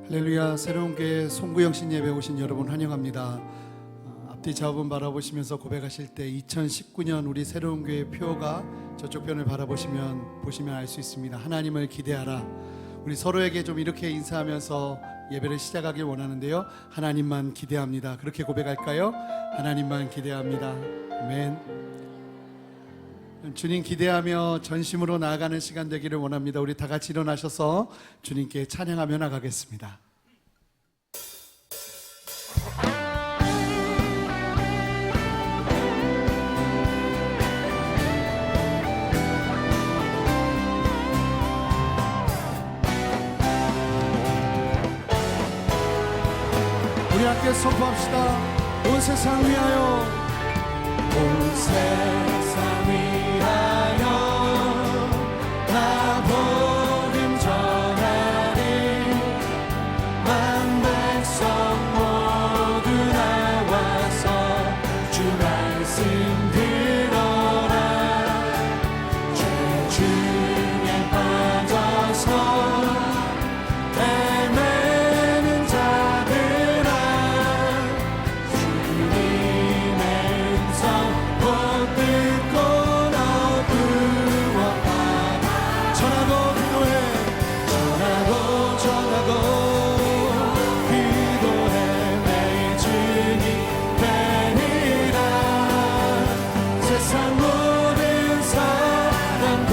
할렐루야. 새로운 교회 송구영신 예배 오신 여러분 환영합니다. 앞뒤 좌우분 바라보시면서 고백하실 때 2019년 우리 새로운 교회 표가 저쪽 편을 보시면 알 수 있습니다. 하나님을 기대하라. 우리 서로에게 좀 이렇게 인사하면서 예배를 시작하길 원하는데요, 하나님만 기대합니다. 그렇게 고백할까요? 하나님만 기대합니다. 아멘. 주님 기대하며 전심으로 나아가는 시간 되기를 원합니다. 우리 다 같이 일어나셔서 주님께 찬양하며 나가겠습니다. 우리 함께 선포합시다. 온 세상 위하여, 온 세상 위하여 나 복음 전하리. 만 백성 모두 나와서 주 말씀 들어라. 죄 중에 빠져서 헤매는 자들아, 주님의 음성 곧 듣고 너 구원받아. 전하고 기도해, 전하고 기도해. 매일 주님 되리라. 세상 모든 사람들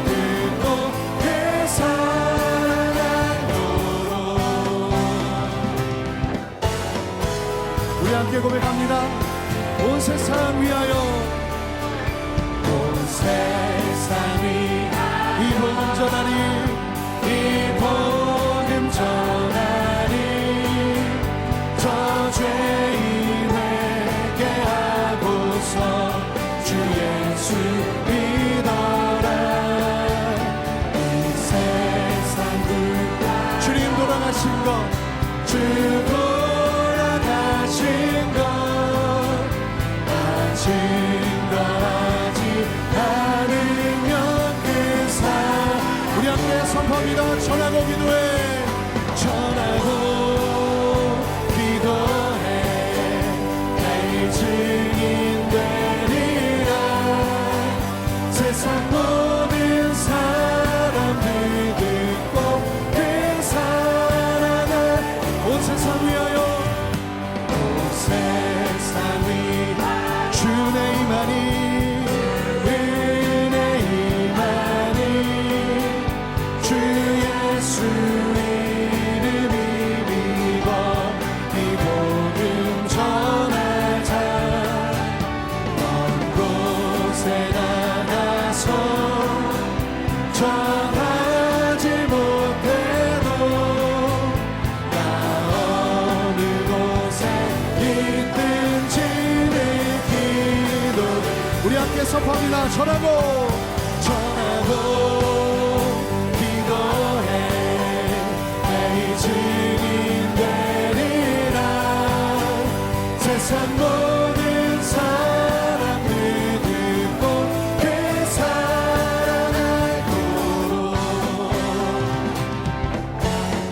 듣고 그 사랑하도록. 우리 함께 고백합니다. 온 세상 위하여, 온 세상 위하여 이 복음 전하리. 이 복음 전하리. 저 죄인 회개하고서 주 예수 믿어라. 이 세상 주님 돌아가신 것, 주 돌아가신 것 증거하지 않으면 그 삶. 우리 함께 선포합니다. 전하고 기도해, 전하고 기도해. 매일 증인 되리라. 세상 모든 사람들 듣고 그 사랑을. 온 세상 위하여, 온 세상 위하여 주 은혜 임하니, 은혜 임하니. 주 예수 이름 믿어 이 복음 전하자. 먼 곳에 나가서 전하지 못해도 나 어느 곳에 있든지 늘 기도. 우리 함께 선포합니다. 전하고 기도해. 매일 증인 되리라. 세상 모든 사람들 듣고 그 사랑하도록.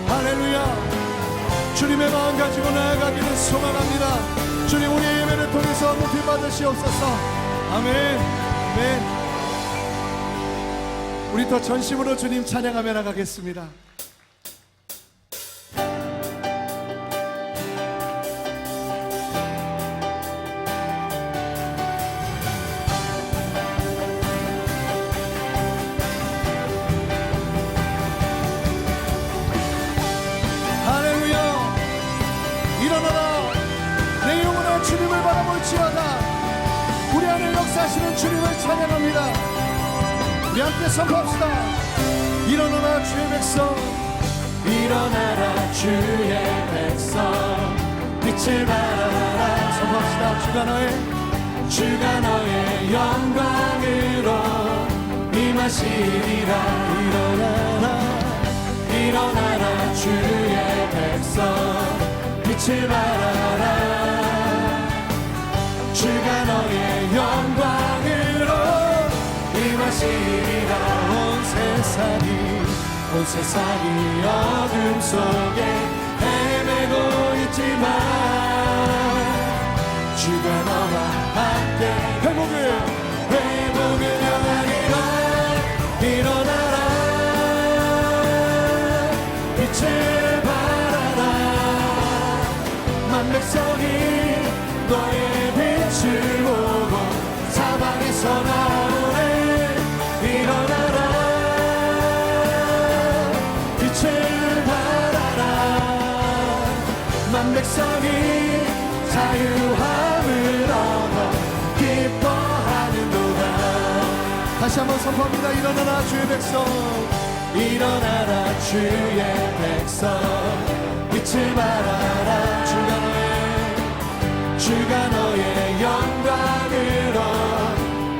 할렐루야. 주님의 마음 가지고 나아가기를 소망합니다. 주님, 우리의 예배를 통해서 높이 받으시옵소서. 아멘. 아멘. 우리 더 전심으로 주님 찬양하며 나가겠습니다. 할렐루야. 일어나라. 내 영혼아 주님을 바라볼지어다. 우리 안에 역사하시는 주님을 찬양합니다. 우리 함께 선포합시다. 일어나라 주의 백성, 일어나라 주의 백성. 빛을 발하라. 선포합시다. 주가 너의 영광으로 임하시리라. 일어나라 주의 백성. 빛을 발하라. 주가 너의 영광으로 임하시리라. 온 세상이 어둠 속에 있지만 주가 너와 함께 회복을 향하리라. 일어나라 빛을 발하라. 만 백성이 너의 빛을 보고 사방에서 나오네. 일어나라 빛을 발하라. 만 백성이 자유함을 얻어 기뻐하는도다. 다시 한번 선포합니다. 일어나라 주의 백성. 일어나라 주의 백성. 빛을 발하라. 주가 너의 영광으로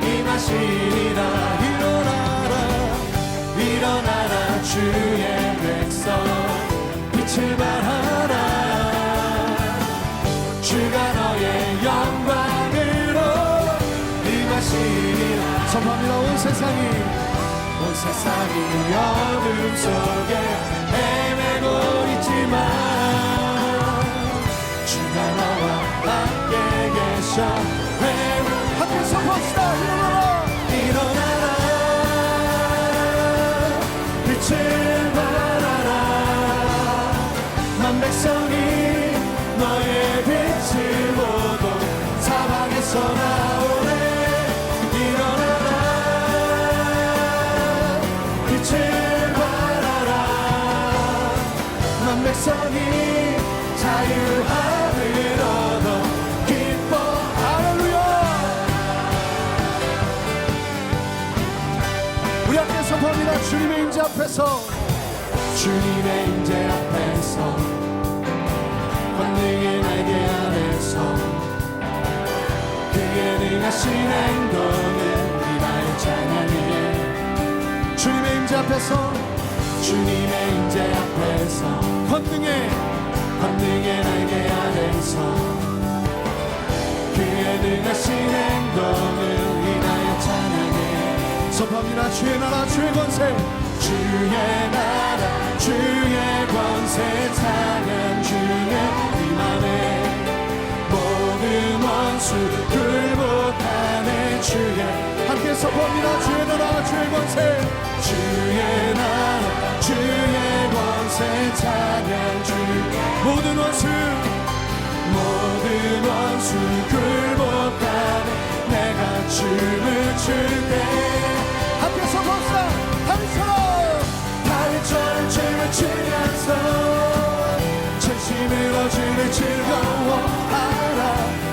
임하시리라. 일어나라 주의 백성. 빛을 발하라. 주가 너의 영광으로 임하시리라. 선포합니다. 온 세상이 어둠 속에 헤매고 있지만 주가 너와 함께 계셔. 함께 선포합시다. 일어나라 빛을 발하라. 만 백성이 너의 빛을 보고 사방에서 나오네. 일어나라 빛을 발하라. 만 백성이 자유함을 얻어 기뻐. 할렐루야. 우리 함께 선포합니다. 주님의 임재 앞에서 권능의 날개 아래서 그의 능하신 행동을 인하여 찬양해. 주님의 임재 앞에서 권능의 날개 아래서 그의 능하신 행동을 인하여 찬양해. 선포합니다. 주의 나라 주의 권세. 주의 나라 주의 권세 찬양 중에 임하네. 모든 원수 굴복하네. 주의 함께 선포합니다. 주의 나라 주의 권세. 주의 나라 주의 권세 찬양 중에 모든 원수 굴복하네. 내가 춤을 출때 함께 선포합시다. 다윗처럼 춤을 추면서 전심으로 주를 즐거워하라.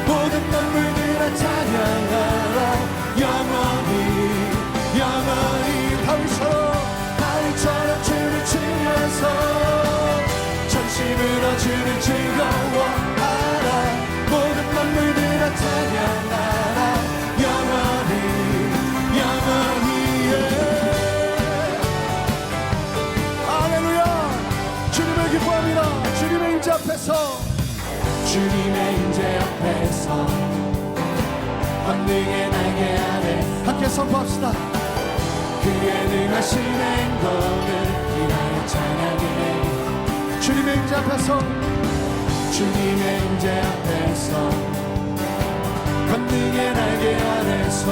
모든 만물들아 찬양하라. 영원히 다윗처럼 춤을 추면서 전심으로 주를 즐거워하라. 모든 만물들아 찬양하라. 영원히 할렐루야. 주님을 기뻐합니다. 주님의 임재 앞에서 권능의 날개 아래 함께 선포합시다. 그의 능하신 행동을 인하여 찬양해. 주님의 임재 앞에서 권능의 날개 아래서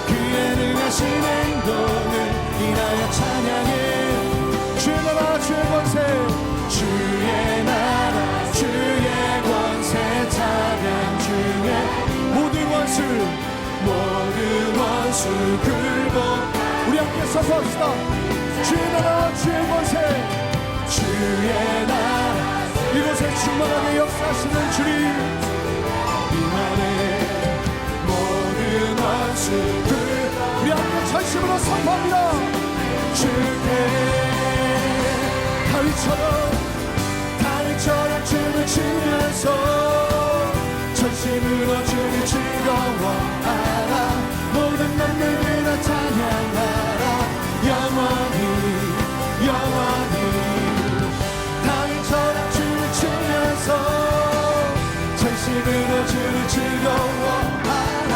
그의 능하신 행동을 인하여 찬양해. 주의 나라 주의 권세. 주의 나라 주의 권세 찬양 중에 모든 원수 굴복. 우리 함께 선포합시다. 주의 나라 주의 권세. 주의 나라 이곳에 충만하게 역사하시는 주님 임하네. 모든 원수 우리 함께 전심으로 선포합니다. 주께 다윗처럼 춤을 추면서 전심으로 주를 즐거워하라. 모든 만물들아 찬양하라. 영원히 다윗처럼 춤을 추면서 전심으로 주를 즐거워하라.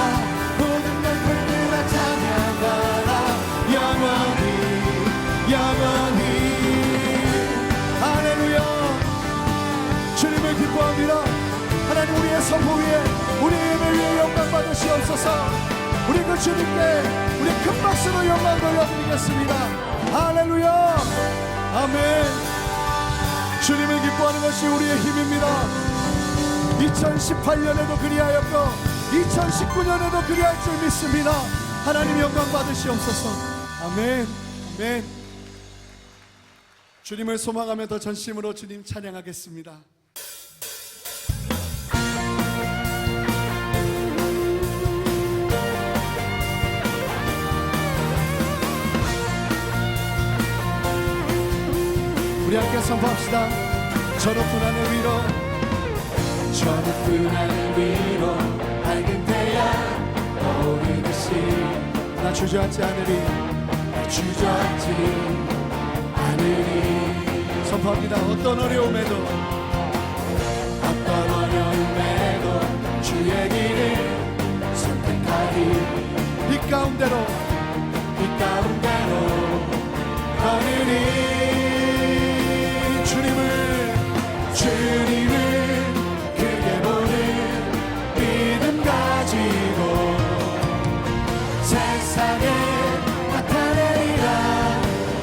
모든 만물들아 찬양하라. 영원히 할렐루야. 선포 위에 우리 예배 위에 영광 받으시옵소서. 우리 그 주님께 우리 큰 박수로 영광 돌려드리겠습니다. 할렐루야. 아멘. 주님을 기뻐하는 것이 우리의 힘입니다. 2018년에도 그리하였고 2019년에도 그리할 줄 믿습니다. 하나님 영광 받으시옵소서. 아멘. 아멘. 주님을 소망하며 더 전심으로 주님 찬양하겠습니다. 우리 함께 선포합시다. 저 높은 하늘 위로, 저 높은 하늘 위로 밝은 태양 떠오르듯이 나 주저앉지 않으리, 나 주저앉지 않으리. 선포합니다. 어떤 어려움에도, 어떤 어려움에도 주의 길을 선택하리. 빛 가운데로, 빛 가운데로 걸으리. 주님을 크게 보는 믿음 가지고 세상에 나타내리라.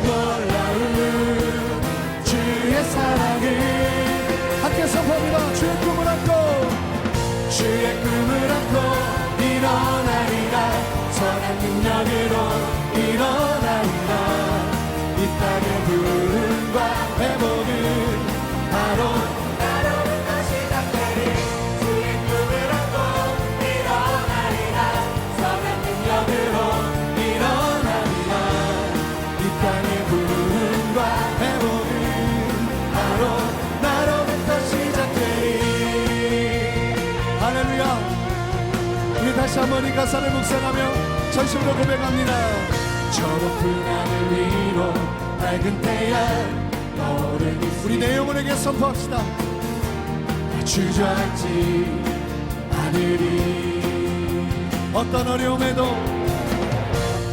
놀라운 주의 사랑을 함께 선포합니다. 주의 꿈을 안고, 주의 꿈을 안고 일어나리라. 선한 능력으로 일어나리라. 이 땅의 부흥과 회복은 바로 나로부터 시작되리. 주의 꿈을 안고 일어나리라. 선한 능력으로 일어나리라. 이 땅의 부흥과 회복은 바로 나로부터 시작되리. 할렐루야. 우리 다시 한번 이 가사를 묵상하며 전심으로 고백합니다. 저 높은 하늘 위로 밝은 태양 우리 내 영혼에게 선포합시다. 주저앉지 않으리. 어떤 어려움에도,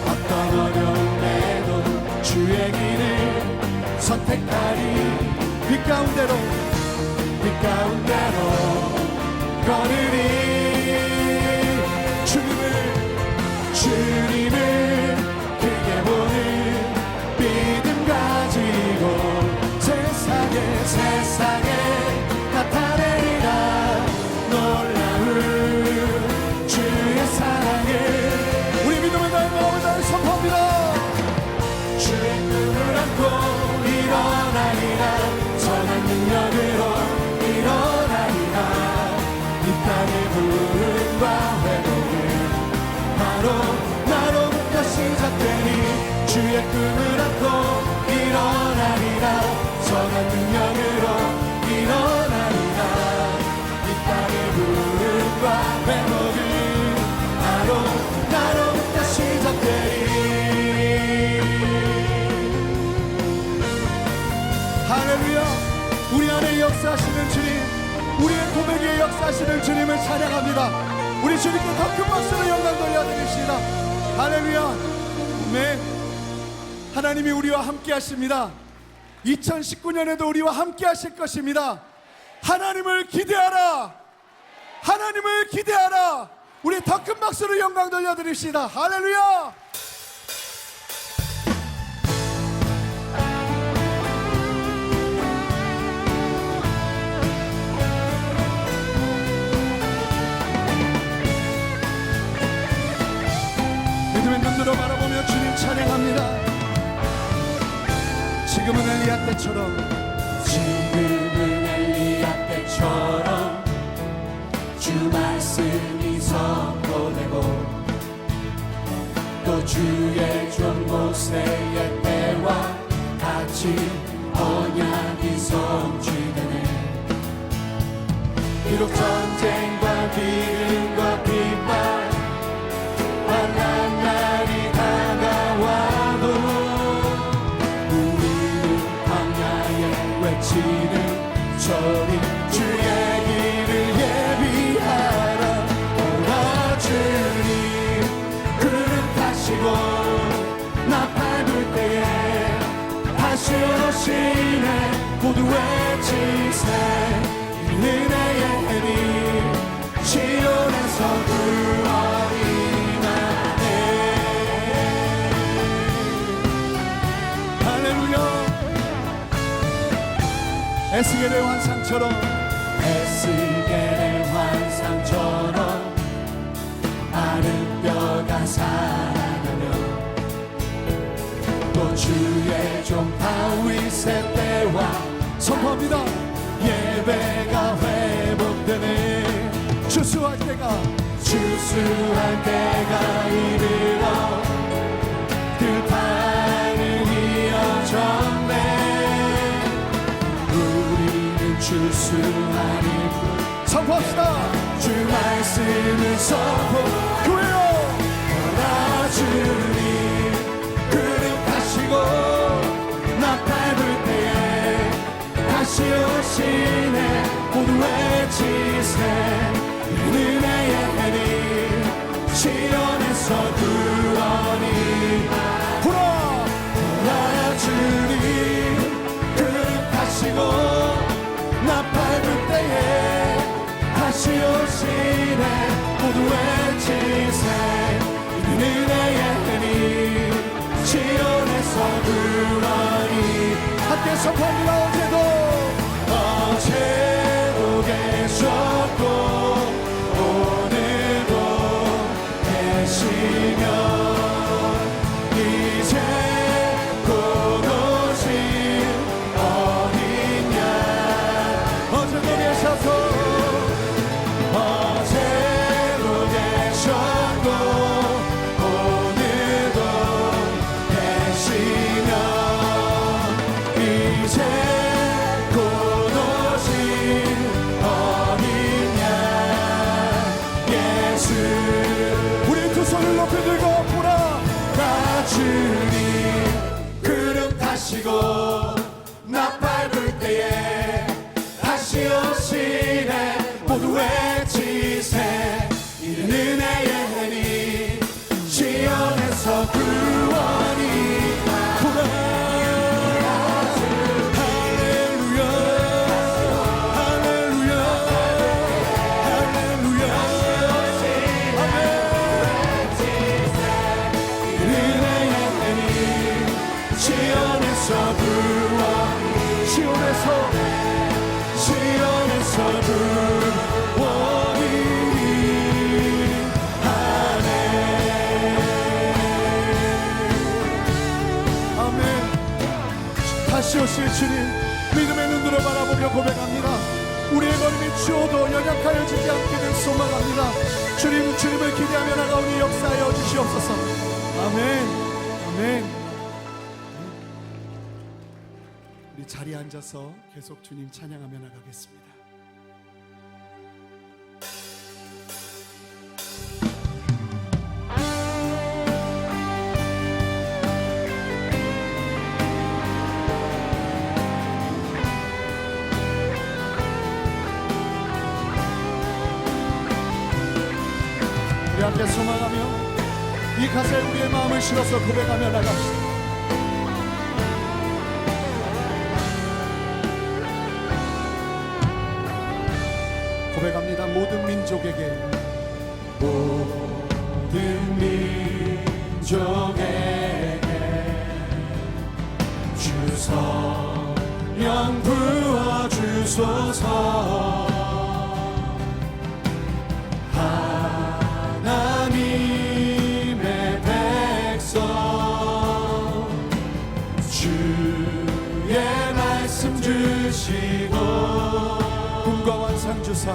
어떤 어려움에도 주의 길을 선택하리. 빛 가운데로, 빛 가운데로 걸으리. 주님을 크게 보는 믿음 가지고 세상에 나타내리라. 놀라운 주의 사랑을 우리 믿음을 다해 마음을 다해 선포합니다. 주의 꿈을 안고 일어나리라. 선한 능력으로 일어나리라. 이 땅의 부흥과 회복은 바로 나로부터 시작되니. 주의 꿈을 안고 일어나리라. 선한 능력으로 일어나리라. 이 땅의 부흥과 회복은 바로 나로부터 시작되리. 할렐루야. 우리 안에 역사하시는 주님, 우리의 고백에 역사하시는 주님을 찬양합니다. 우리 주님께 더 큰 박수로 영광 돌려드립시다. 할렐루야. 아멘. 하나님이 우리와 함께 하십니다. 2019년에도 우리와 함께 하실 것입니다. 하나님을 기대하라. 하나님을 기대하라. 우리 더 큰 박수로 영광 돌려드립시다. 할렐루야. 믿음의 눈으로 바라보며 주님 찬양합니다. 지금은 엘리야 때처럼, 지금은 엘리야 때처럼 주 말씀이 선포되고 또 주의 종 모세의 때와 같이 언약이 성취되네. 비록 전쟁과 기근과 핍박 환난 날이 다가와도 외치는 소리 주의 길을 예비하라. 오라 주님 구름 타시고 나팔 불 때에 다시 오시네. 모두 외치세. 은혜의 해리 시온에서 구원이 나네. 할렐루야. 에스겔의 환상처럼 마른 뼈가 살아나며 또 주의 종 다윗의 때와 선포합니다. 예배가 회복되네. 추수할 때가 이르러 그 판을 이어졌네. 우리는 추수하니 선포합시다. 주 말씀을 선포교회요. 나 주님 그릇 하시고 나 밟을 때에 다시 오시네. 모두 외치세. 은혜의 해리 시온에서 구원이 불어. 나 주님 그릇 하시고 나 밟을 때에 다시 오시네. 모두 외치세. 은혜의 해리 시온에서 구원이 함께 선포합니다. 어제도 계셨고 오늘도 계시며 이제 곧 오실 어린 양. 어제도 계셨고 오늘도 계시며 이제 곧 오실 어린 양 예수. 우리 두 손을 높이 들고 보라. 나 주님 그름 타시고 나 밟을 때에 다시 오시네. 모두 외치세. 은혜의 해니 시온에서 구원이 불어. 할렐루야 할렐루야 할렐루야 아멘. 은혜의 해니 시온에서 구원이 시온에서 구원이 다시 오실 주님 믿음의 눈으로 바라보며 고백합니다. 우리의 걸음이 추워도 연약하여지지 않기를 소망합니다. 주님을 기대하며 나가오니 역사하여 주시옵소서. 아멘 아멘. 우리 자리에 앉아서 계속 주님 찬양하며 나가겠습니다. 우리 함께 소망하며 이 가사에 우리의 마음을 실어서 고백하며 나갑시다. 고백합니다. 모든 민족에게 주 성령 부어주소서. 하나님의 백성 주의 말씀 주시고 꿈과 환상 주사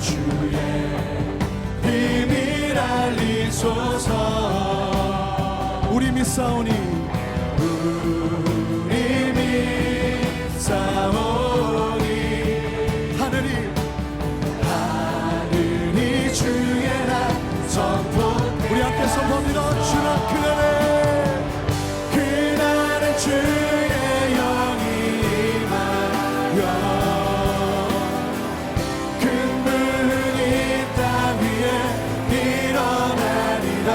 주의 비밀 알리소서. 우리 믿사오니 하늘이 주의 날 선포. 우리 함께 선포합니다. 주나 그날에 주의 영이 임하여 큰 불이 땅 위에 일어나리라.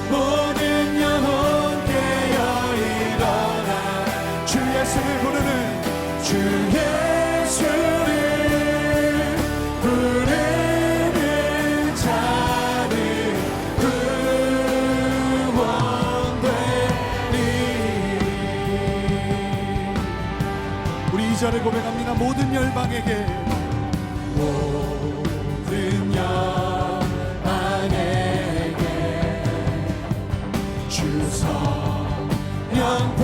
모든 영혼 깨어 부르는 자는 구원되리. 우리 2절을 고백합니다. 모든 열방에게, 모든 열방에게 주서 영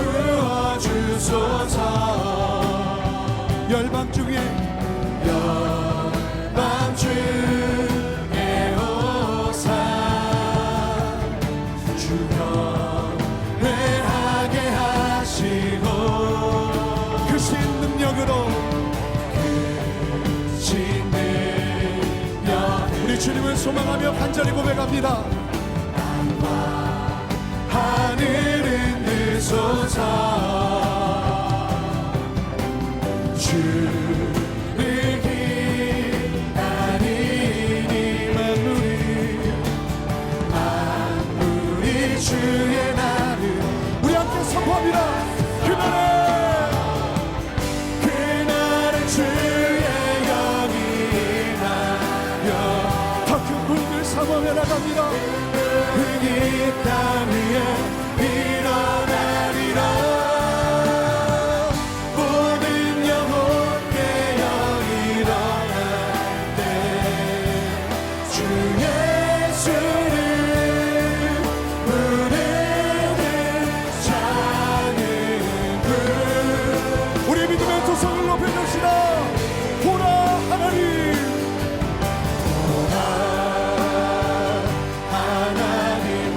부어주소서. 열방 중에 오사 주변에 하게 하시고 크신 능력으로 우리 주님을 소망하며 간절히 고백합니다. 땅과 하늘은 드소서. 주를 기다리니 만물이 주의 나를. 우리 함께 선포합니다. 그날은 주의 영이 나며 더 큰 불을 삼으며 나갑니다. 이 땅 위에 일어나리라. 모든 영혼 깨어 일어날 때 주 예수를 부르는 자는 우리 믿음의 두 손을 높여줍시다. 보라 하나님,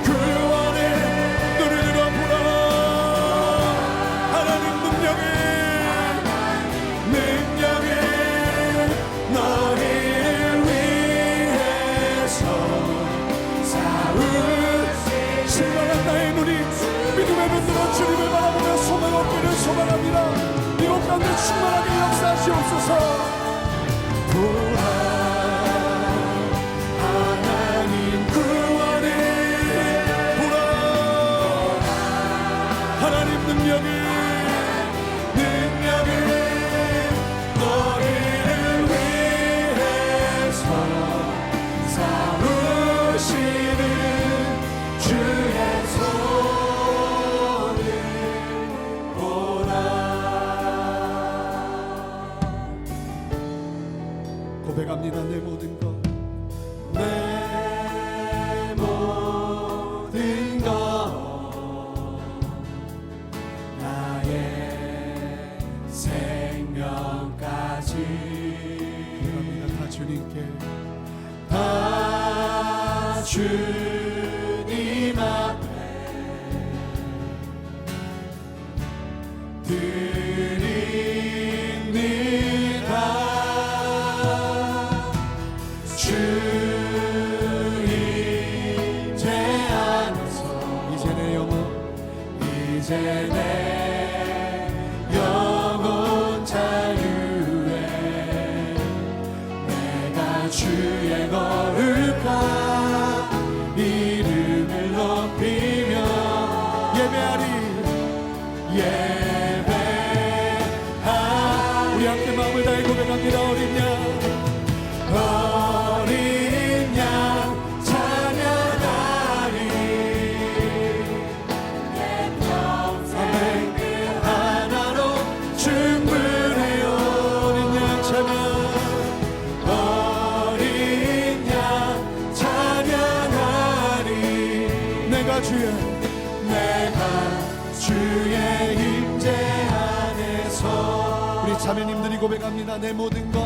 구원의 눈을 들어보라. 하나님 능력에 너희를 위해서 신령한 나의 눈이 믿음의 눈으로 주님을 바라보며 소망 얻기를 소망합니다. 이곳 가운데 충만하게 역사하시옵소서. 보라 하나님 구원의 보라 하나님 능력이 너희를 위해서 싸우시는 주의 손을 보라. 고백합니다. 내 모든 것, 내 모든 것, 나의 생명까지 고백합니다. 다 주님께, 다 주님 앞에 드립니다. 주 임재 안에서 이제 내 영혼 자유에 내가 주의 거룩한 이름을 높이며 예배하리. 우리 함께 마음을 다해 고백합니다. 어린 양 찬양하리. 평생 그 하나로 충분해요. 어린 양 찬양하리. 내가 주의 임재 안에서. 우리 자매님들이 고백합니다. 내 모든 것,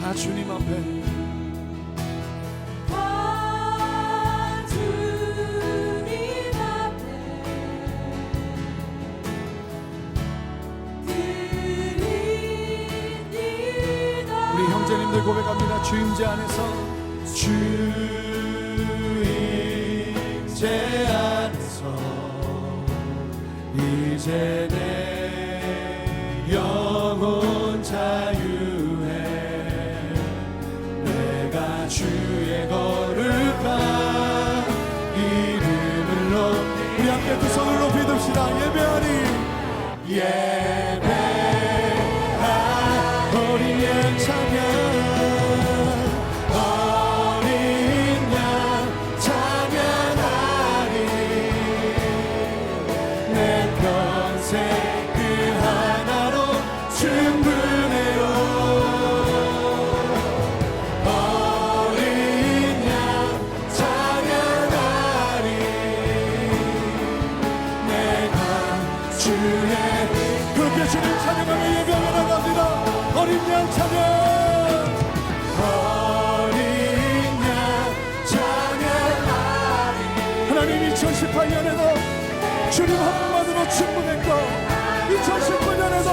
다 주님 앞에, 우리 형제님들 고백합니다. 주 임재 안에서, 주 임재 안에서 이제 내 영혼 자유해. 내가 주의 거룩한 이름을 높이 우리 함께 두 손을 높이 듭시다. 예배하리 예배하 어린 양 찬양 어린 양 찬양하리 내 평생 그 하나로 충분해요 어린 양 찬양하리 내가 주의 그렇게 주님 찬양하며 예배하며 나갑니다. 어린 양 찬양 어린 양 찬양하리 하나님 2018년에도 주님 한 분만으로 충분했고 2019년에도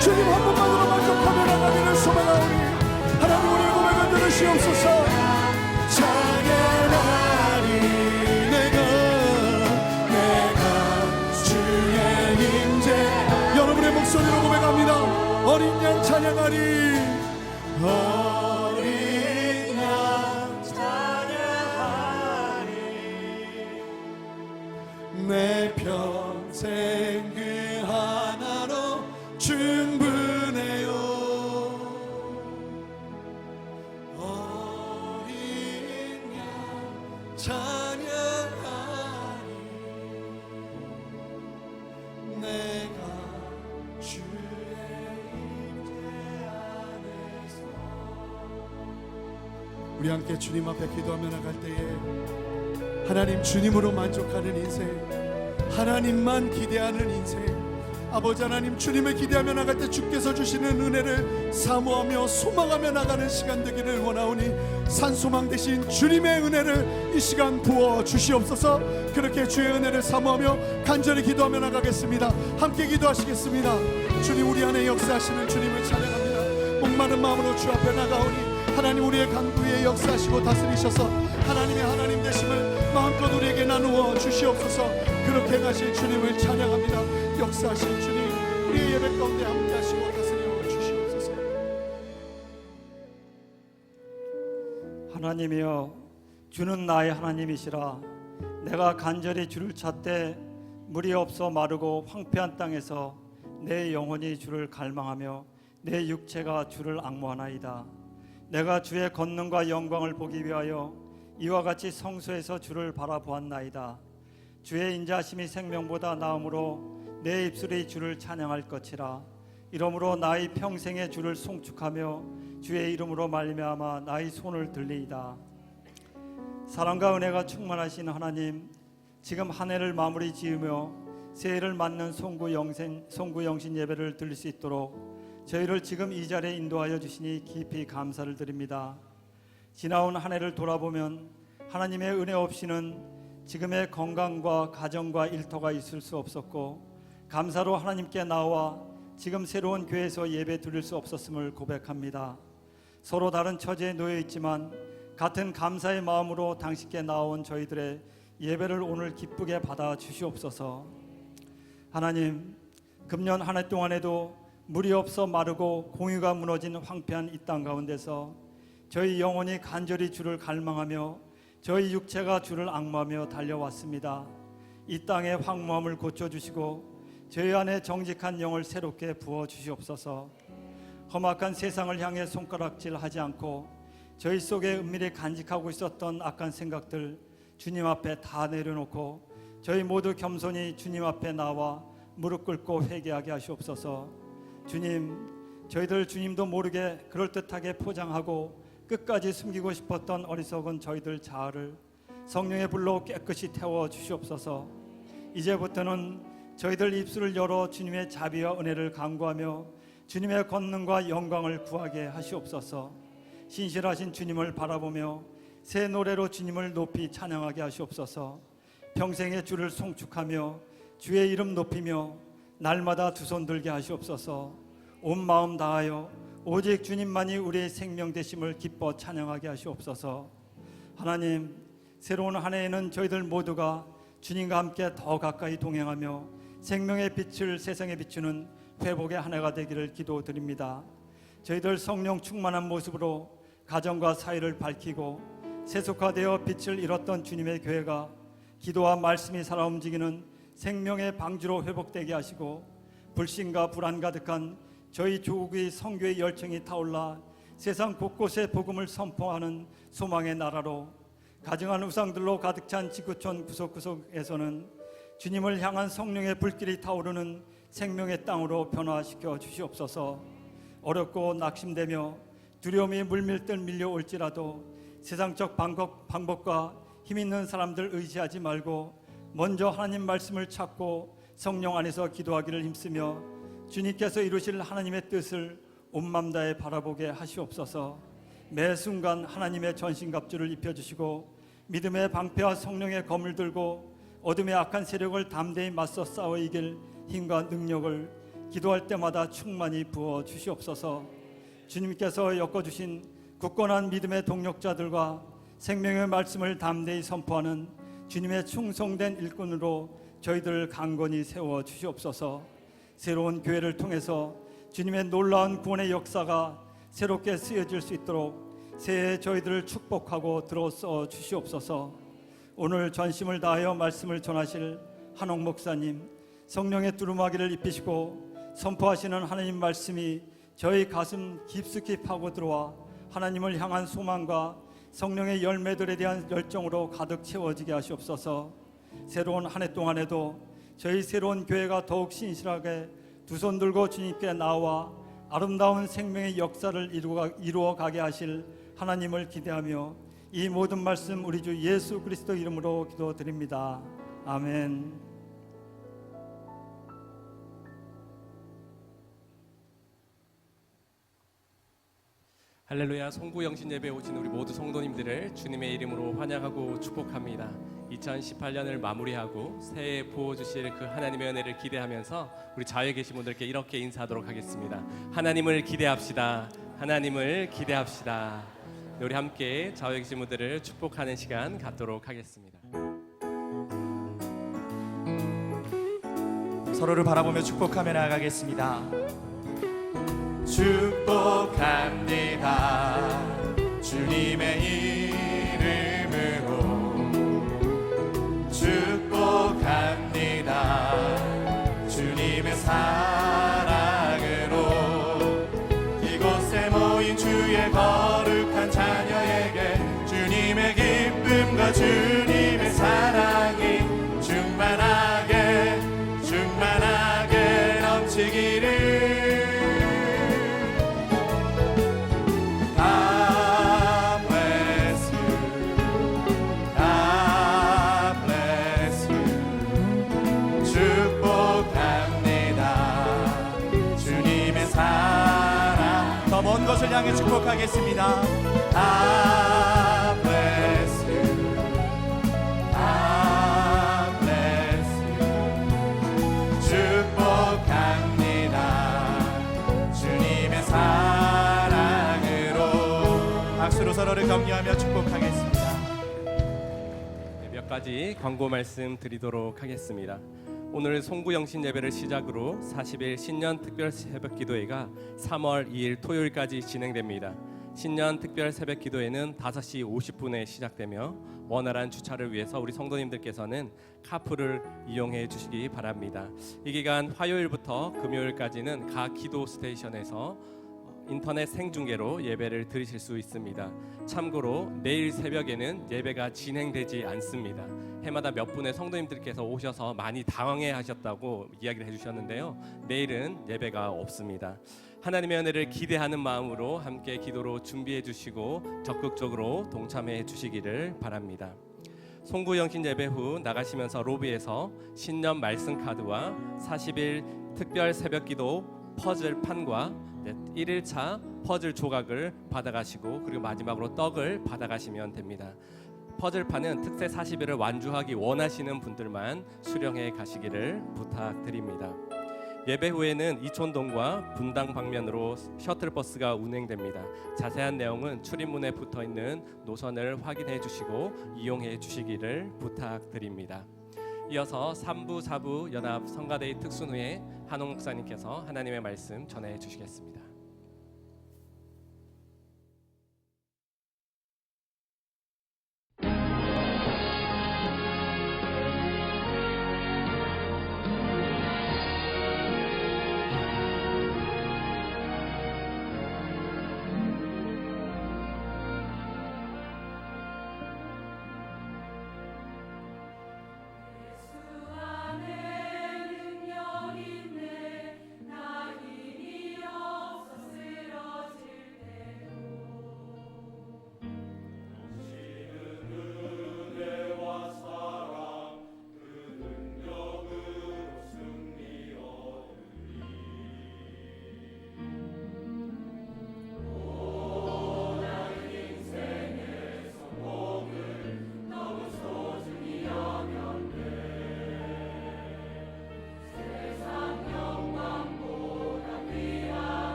주님 한 분만으로 만족하며 나가기를 소망하오니 하나님 우리의 고백을 들으시옵소서. 찬양하리 내가 주의 임재 여러분의 목소리로 고백합니다. 어린 양 찬양하리 어린 양 찬양하리 내 평생 그 하나로 충분해요 어린 양 찬양하리 내가 주의 임재 안에서 우리 함께 주님 앞에 기도하며 나갈 때에 하나님 주님으로 만족하는 인생 하나님만 기대하는 인생 아버지 하나님 주님을 기대하며 나갈 때 주께서 주시는 은혜를 사모하며 소망하며 나가는 시간 되기를 원하오니 산소망 대신 주님의 은혜를 이 시간 부어 주시옵소서. 그렇게 주의 은혜를 사모하며 간절히 기도하며 나가겠습니다. 함께 기도하시겠습니다. 주님 우리 안에 역사하시는 주님을 찬양합니다. 목마른 마음으로 주 앞에 나가오니 하나님 우리의 강구 위에 역사하시고 다스리셔서 하나님의 하나님 되심을 마음껏 우리에게 나누어 주시옵소서. 그렇게 가실 주님을 찬양합니다. 역사하신 주님 우리의 예배 가운데 함께 하시고 다스려 주시옵소서. 하나님이여 주는 나의 하나님이시라. 내가 간절히 주를 찾되 물이 없어 마르고 황폐한 땅에서 내 영혼이 주를 갈망하며 내 육체가 주를 앙모하나이다. 내가 주의 권능과 영광을 보기 위하여 이와 같이 성소에서 주를 바라보았나이다. 주의 인자하심이 생명보다 나음으로 내 입술이 주를 찬양할 것이라. 이러므로 나의 평생에 주를 송축하며 주의 이름으로 말미암아 나의 손을 들리이다. 사랑과 은혜가 충만하신 하나님, 지금 한 해를 마무리 지으며 새해를 맞는 송구영신 예배를 드릴 수 있도록 저희를 지금 이 자리에 인도하여 주시니 깊이 감사를 드립니다. 지나온 한 해를 돌아보면 하나님의 은혜 없이는 지금의 건강과 가정과 일터가 있을 수 없었고 감사로 하나님께 나와 지금 새로운 교회에서 예배 드릴 수 없었음을 고백합니다. 서로 다른 처지에 놓여 있지만 같은 감사의 마음으로 당신께 나온 저희들의 예배를 오늘 기쁘게 받아 주시옵소서. 하나님, 금년 한 해 동안에도 물이 없어 마르고 공유가 무너진 황폐한 이 땅 가운데서 저희 영혼이 간절히 주를 갈망하며 저희 육체가 주를 앙모하며 달려왔습니다. 이 땅의 황무함을 고쳐주시고 저희 안에 정직한 영을 새롭게 부어주시옵소서. 험악한 세상을 향해 손가락질하지 않고 저희 속에 은밀히 간직하고 있었던 악한 생각들 주님 앞에 다 내려놓고 저희 모두 겸손히 주님 앞에 나와 무릎 꿇고 회개하게 하시옵소서. 주님, 저희들 주님도 모르게 그럴듯하게 포장하고 끝까지 숨기고 싶었던 어리석은 저희들 자아를 성령의 불로 깨끗이 태워 주시옵소서. 이제부터는 저희들 입술을 열어 주님의 자비와 은혜를 간구하며 주님의 권능과 영광을 구하게 하시옵소서. 신실하신 주님을 바라보며 새 노래로 주님을 높이 찬양하게 하시옵소서. 평생의 주를 송축하며 주의 이름 높이며 날마다 두 손 들게 하시옵소서. 온 마음 다하여 오직 주님만이 우리의 생명 되심을 기뻐 찬양하게 하시옵소서. 하나님, 새로운 한 해에는 저희들 모두가 주님과 함께 더 가까이 동행하며 생명의 빛을 세상에 비추는 회복의 한 해가 되기를 기도드립니다. 저희들 성령 충만한 모습으로 가정과 사회를 밝히고 세속화되어 빛을 잃었던 주님의 교회가 기도와 말씀이 살아 움직이는 생명의 방주로 회복되게 하시고 불신과 불안 가득한 저희 조국의 선교의 열정이 타올라 세상 곳곳에 복음을 선포하는 소망의 나라로 가증한 우상들로 가득 찬 지구촌 구석구석에서는 주님을 향한 성령의 불길이 타오르는 생명의 땅으로 변화시켜 주시옵소서. 어렵고 낙심되며 두려움이 물밀듯 밀려올지라도 세상적 방법과 힘 있는 사람들 의지하지 말고 먼저 하나님 말씀을 찾고 성령 안에서 기도하기를 힘쓰며 주님께서 이루실 하나님의 뜻을 온 맘 다해 바라보게 하시옵소서. 매 순간 하나님의 전신갑주를 입혀주시고 믿음의 방패와 성령의 검을 들고 어둠의 악한 세력을 담대히 맞서 싸워 이길 힘과 능력을 기도할 때마다 충만히 부어 주시옵소서. 주님께서 엮어주신 굳건한 믿음의 동력자들과 생명의 말씀을 담대히 선포하는 주님의 충성된 일꾼으로 저희들을 강건히 세워 주시옵소서. 새로운 교회를 통해서 주님의 놀라운 구원의 역사가 새롭게 쓰여질 수 있도록 새해 저희들을 축복하고 들어써 주시옵소서. 오늘 전심을 다하여 말씀을 전하실 한옥 목사님, 성령의 두루마기를 입히시고 선포하시는 하나님 말씀이 저희 가슴 깊숙이 파고 들어와 하나님을 향한 소망과 성령의 열매들에 대한 열정으로 가득 채워지게 하시옵소서. 새로운 한 해 동안에도 저희 새로운 교회가 더욱 신실하게 두 손 들고 주님께 나와 아름다운 생명의 역사를 이루어 가게 하실 하나님을 기대하며 이 모든 말씀 우리 주 예수 그리스도 이름으로 기도드립니다. 아멘. 할렐루야. 송구영신 예배에 오신 우리 모두 성도님들을 주님의 이름으로 환영하고 축복합니다. 2018년을 마무리하고 새해에 부어주실 그 하나님의 은혜를 기대하면서 우리 자유에 계신 분들께 이렇게 인사하도록 하겠습니다. 하나님을 기대합시다. 하나님을 기대합시다. 우리 함께 자유에 계신 분들을 축복하는 시간 갖도록 하겠습니다. 서로를 바라보며 축복하며 나아가겠습니다. 축복합니다. 주님의 이름으로 축복합니다. 주님의 사랑으로 이곳에 모인 주의 거룩한 자녀에게 주님의 기쁨과 주님의 사랑이 충만하게 넘치기를. 먼 것을 향해 축복하겠습니다. I bless you. I bless you. 축복합니다. 주님의 사랑으로. 박수로 서로를 격려하며 축복하겠습니다. 몇 가지 광고 말씀 드리도록 하겠습니다. 오늘 송구영신 예배를 시작으로 40일 신년 특별 새벽 기도회가 3월 2일 토요일까지 진행됩니다. 신년 특별 새벽 기도회는 5시 50분에 시작되며 원활한 주차를 위해서 우리 성도님들께서는 카풀을 이용해 주시기 바랍니다. 이 기간 화요일부터 금요일까지는 각 기도 스테이션에서 인터넷 생중계로 예배를 드리실 수 있습니다. 참고로 내일 새벽에는 예배가 진행되지 않습니다. 해마다 몇 분의 성도님들께서 오셔서 많이 당황해 하셨다고 이야기를 해주셨는데요. 내일은 예배가 없습니다. 하나님의 은혜를 기대하는 마음으로 함께 기도로 준비해 주시고 적극적으로 동참해 주시기를 바랍니다. 송구영신 예배 후 나가시면서 로비에서 신년 말씀 카드와 40일 특별 새벽기도 퍼즐판과 1일차 퍼즐 조각을 받아가시고 그리고 마지막으로 떡을 받아가시면 됩니다. 퍼즐판은 특세 40일을 완주하기 원하시는 분들만 수령해 가시기를 부탁드립니다. 예배 후에는 이촌동과 분당 방면으로 셔틀버스가 운행됩니다. 자세한 내용은 출입문에 붙어있는 노선을 확인해 주시고 이용해 주시기를 부탁드립니다. 이어서 3부, 4부 연합 성가대의 특순 후에 한옥 목사님께서 하나님의 말씀 전해 주시겠습니다.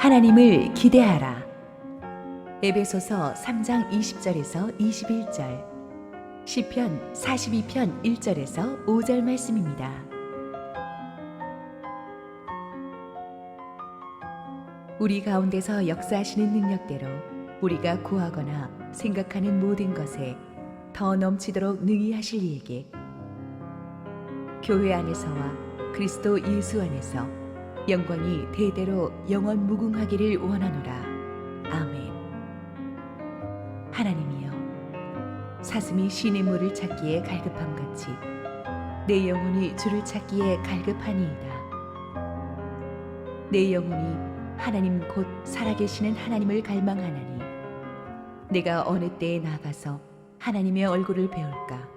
하나님을 기대하라. 에베소서 3장 20절에서 21절, 시편 42편 1절에서 5절 말씀입니다. 우리 가운데서 역사하시는 능력대로 우리가 구하거나 생각하는 모든 것에 더 넘치도록 능히 하실 이에게 교회 안에서와 그리스도 예수 안에서 영광이 대대로 영원 무궁하기를 원하노라. 아멘. 하나님이여, 사슴이 시냇 물을 찾기에 갈급함같이 내 영혼이 주를 찾기에 갈급하니이다. 내 영혼이 하나님 곧 살아계시는 하나님을 갈망하나니 내가 어느 때에 나가서 하나님의 얼굴을 배울까?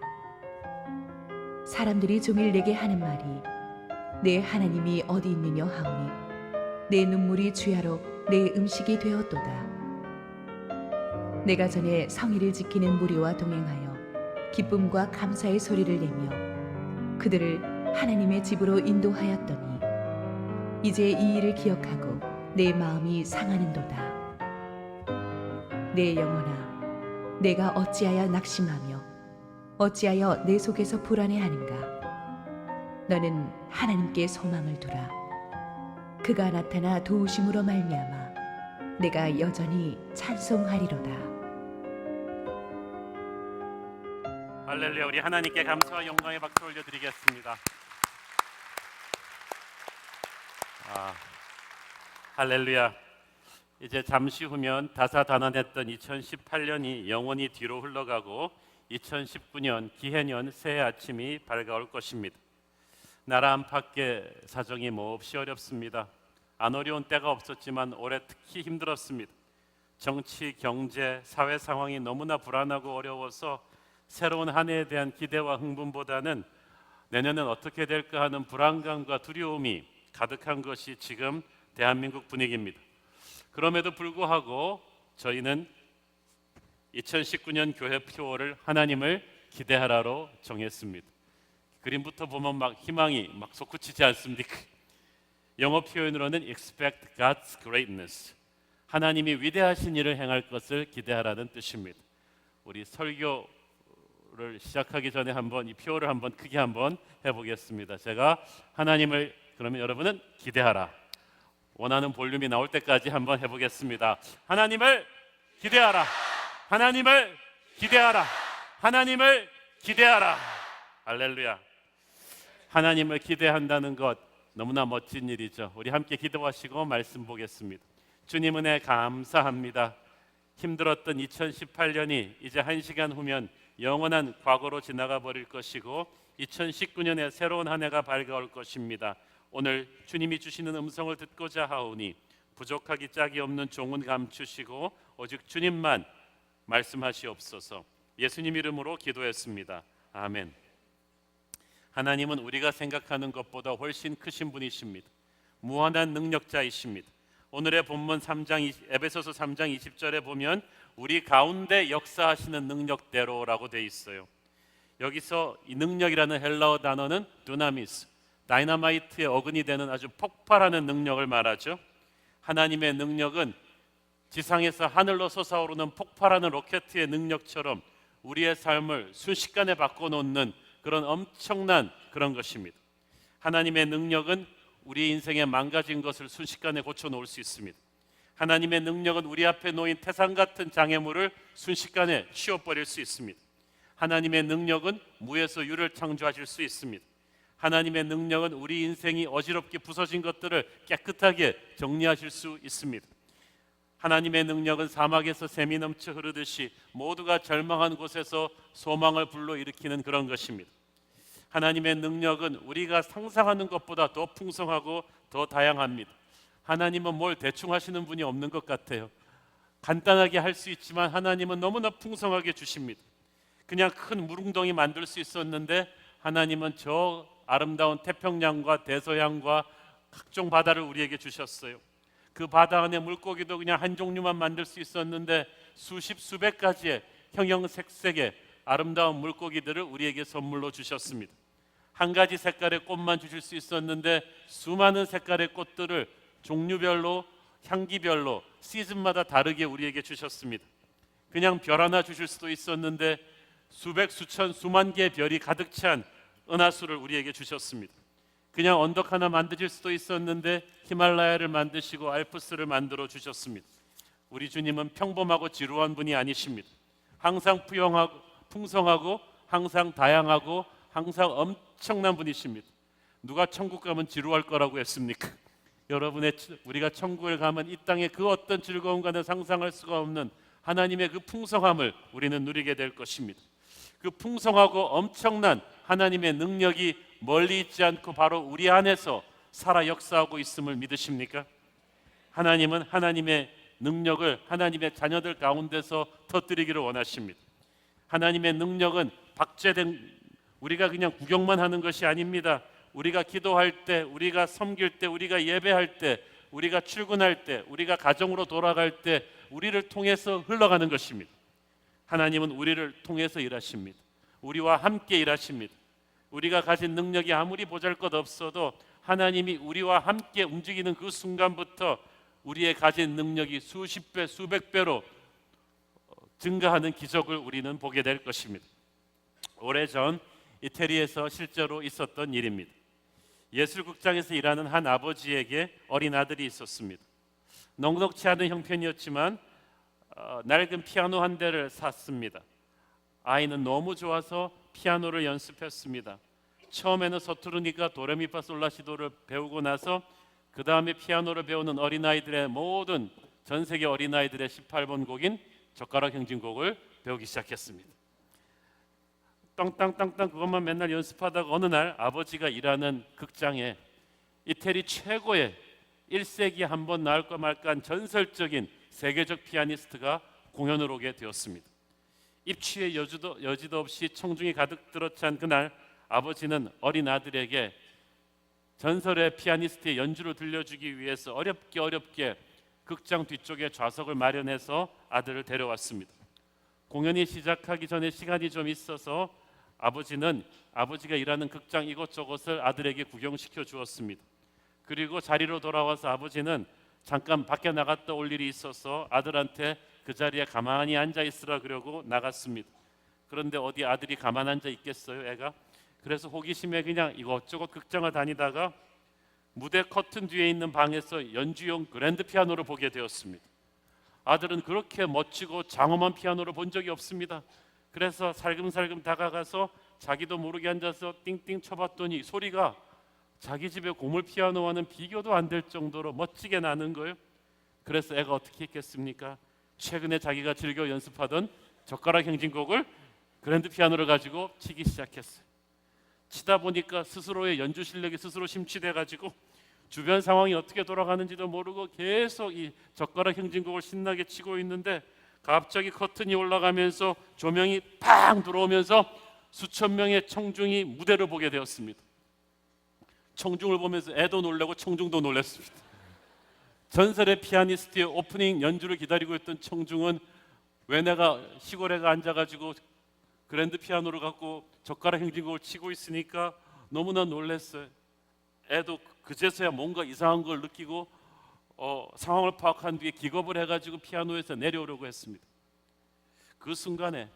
사람들이 종일 내게 하는 말이 내 하나님이 어디 있느냐 하오니 내 눈물이 주야로 내 음식이 되었도다. 내가 전에 성의를 지키는 무리와 동행하여 기쁨과 감사의 소리를 내며 그들을 하나님의 집으로 인도하였더니 이제 이 일을 기억하고 내 마음이 상하는도다. 내 영혼아, 내가 어찌하여 낙심하며 어찌하여 내 속에서 불안해하는가? 너는 하나님께 소망을 두라. 그가 나타나 도우심으로 말미암아 내가 여전히 찬송하리로다. 할렐루야. 우리 하나님께 감사와 영광의 박수 올려드리겠습니다. 할렐루야. 이제 잠시 후면 다사다난했던 2018년이 영원히 뒤로 흘러가고 2019년 기해년 새해 아침이 밝아올 것입니다. 나라 안팎의 사정이 몹시 어렵습니다. 안 어려운 때가 없었지만 올해 특히 힘들었습니다. 정치, 경제, 사회 상황이 너무나 불안하고 어려워서 새로운 한 해에 대한 기대와 흥분보다는 내년은 어떻게 될까 하는 불안감과 두려움이 가득한 것이 지금 대한민국 분위기입니다. 그럼에도 불구하고 저희는 2019년 교회 표어를 하나님을 기대하라로 정했습니다. 그림부터 보면 막 희망이 막 솟구치지 않습니까? 영어 표현으로는 expect God's greatness, 하나님이 위대하신 일을 행할 것을 기대하라는 뜻입니다. 우리 설교를 시작하기 전에 한번 이 표어를 한번 크게 한번 해보겠습니다. 제가 하나님을, 그러면 여러분은 기대하라, 원하는 볼륨이 나올 때까지 한번 해보겠습니다. 하나님을 기대하라, 하나님을 기대하라, 하나님을 기대하라. 할렐루야. 하나님을 기대한다는 것 너무나 멋진 일이죠. 우리 함께 기도하시고 말씀 보겠습니다. 주님 은혜 감사합니다. 힘들었던 2018년이 이제 1시간 후면 영원한 과거로 지나가 버릴 것이고 2019년에 새로운 한 해가 밝아올 것입니다. 오늘 주님이 주시는 음성을 듣고자 하오니 부족하기 짝이 없는 종은 감추시고 오직 주님만 말씀하시옵소서. 예수님 이름으로 기도했습니다. 아멘. 하나님은 우리가 생각하는 것보다 훨씬 크신 분이십니다. 무한한 능력자이십니다. 오늘의 본문 에베소서 3장 20절에 보면 우리 가운데 역사하시는 능력대로라고 돼 있어요. 여기서 이 능력이라는 헬라어 단어는 두나미스, 다이너마이트의 어근이 되는 아주 폭발하는 능력을 말하죠. 하나님의 능력은 지상에서 하늘로 솟아오르는 폭발하는 로켓의 능력처럼 우리의 삶을 순식간에 바꿔놓는 그런 엄청난 그런 것입니다. 하나님의 능력은 우리 인생에 망가진 것을 순식간에 고쳐놓을 수 있습니다. 하나님의 능력은 우리 앞에 놓인 태산 같은 장애물을 순식간에 치워버릴 수 있습니다. 하나님의 능력은 무에서 유를 창조하실 수 있습니다. 하나님의 능력은 우리 인생이 어지럽게 부서진 것들을 깨끗하게 정리하실 수 있습니다. 하나님의 능력은 사막에서 샘이 넘쳐 흐르듯이 모두가 절망한 곳에서 소망을 불러일으키는 그런 것입니다. 하나님의 능력은 우리가 상상하는 것보다 더 풍성하고 더 다양합니다. 하나님은 뭘 대충 하시는 분이 없는 것 같아요. 간단하게 할 수 있지만 하나님은 너무나 풍성하게 주십니다. 그냥 큰 물웅덩이 만들 수 있었는데 하나님은 저 아름다운 태평양과 대서양과 각종 바다를 우리에게 주셨어요. 그 바다 안에 물고기도 그냥 한 종류만 만들 수 있었는데 수십 수백 가지의 형형색색의 아름다운 물고기들을 우리에게 선물로 주셨습니다. 한 가지 색깔의 꽃만 주실 수 있었는데 수많은 색깔의 꽃들을 종류별로 향기별로 시즌마다 다르게 우리에게 주셨습니다. 그냥 별 하나 주실 수도 있었는데 수백 수천 수만 개의 별이 가득 찬 은하수를 우리에게 주셨습니다. 그냥 언덕 하나 만드실 수도 있었는데 히말라야를 만드시고 알프스를 만들어 주셨습니다. 우리 주님은 평범하고 지루한 분이 아니십니다. 항상 풍성하고 항상 다양하고 항상 엄청난 분이십니다. 누가 천국 가면 지루할 거라고 했습니까? 우리가 천국을 가면 이 땅의 그 어떤 즐거움과는 상상할 수가 없는 하나님의 그 풍성함을 우리는 누리게 될 것입니다. 그 풍성하고 엄청난 하나님의 능력이 멀리 있지 않고 바로 우리 안에서 살아 역사하고 있음을 믿으십니까? 하나님은 하나님의 능력을 하나님의 자녀들 가운데서 터뜨리기를 원하십니다. 하나님의 능력은 박제된 우리가 그냥 구경만 하는 것이 아닙니다. 우리가 기도할 때, 우리가 섬길 때, 우리가 예배할 때, 우리가 출근할 때, 우리가 가정으로 돌아갈 때 우리를 통해서 흘러가는 것입니다. 하나님은 우리를 통해서 일하십니다. 우리와 함께 일하십니다. 우리가 가진 능력이 아무리 보잘것없어도 하나님이 우리와 함께 움직이는 그 순간부터 우리의 가진 능력이 수십 배, 수백 배로 증가하는 기적을 우리는 보게 될 것입니다. 오래전 이태리에서 실제로 있었던 일입니다. 예술극장에서 일하는 한 아버지에게 어린 아들이 있었습니다. 넉넉치 않은 형편이었지만 낡은 피아노 한 대를 샀습니다. 아이는 너무 좋아서 피아노를 연습했습니다. 처음에는 서투르니까 도레미파솔라시도를 배우고 나서 그 다음에 피아노를 배우는 어린아이들의 모든 전 세계 어린아이들의 18번 곡인 젓가락 행진곡을 배우기 시작했습니다. 땅땅땅땅 그것만 맨날 연습하다가 어느 날 아버지가 일하는 극장에 이태리 최고의 1세기에 한 번 나올까 말까 한 전설적인 세계적 피아니스트가 공연을 오게 되었습니다. 입추에 여지도 없이 청중이 가득 들어찬 그날 아버지는 어린 아들에게 전설의 피아니스트의 연주를 들려주기 위해서 어렵게 극장 뒤쪽에 좌석을 마련해서 아들을 데려왔습니다. 공연이 시작하기 전에 시간이 좀 있어서 아버지는 아버지가 일하는 극장 이곳저곳을 아들에게 구경시켜 주었습니다. 그리고 자리로 돌아와서 아버지는 잠깐 밖에 나갔다 올 일이 있어서 아들한테 그 자리에 가만히 앉아 있으라 그러고 나갔습니다. 그런데 어디 아들이 가만 앉아 있겠어요, 애가? 그래서 호기심에 그냥 이것저것 극장을 다니다가 무대 커튼 뒤에 있는 방에서 연주용 그랜드 피아노를 보게 되었습니다. 아들은 그렇게 멋지고 장엄한 피아노를 본 적이 없습니다. 그래서 살금살금 다가가서 자기도 모르게 앉아서 띵띵 쳐봤더니 소리가 자기 집의 고물 피아노와는 비교도 안 될 정도로 멋지게 나는 거예요. 그래서 애가 어떻게 했겠습니까? 최근에 자기가 즐겨 연습하던 젓가락 행진곡을 그랜드 피아노를 가지고 치기 시작했어요. 치다 보니까 스스로의 연주 실력이 스스로 심취돼 가지고 주변 상황이 어떻게 돌아가는지도 모르고 계속 이 젓가락 행진곡을 신나게 치고 있는데 갑자기 커튼이 올라가면서 조명이 팡 들어오면서 수천 명의 청중이 무대를 보게 되었습니다. 청중을 보면서 애도 놀라고 청중도 놀랐습니다. 전설의 피아니스트의 오프닝 연주를 기다리고 있던 청중은 왜 내가 시골에 앉아가지고 그랜드 피아노를 갖고 젓가락 행진곡을 치고 있으니까 너무나 놀랐어요. 애도 그제서야 뭔가 이상한 걸 느끼고 상황을 파악한 뒤에 기겁을 해가지고 피아노에서 내려오려고 했습니다. 그 순간에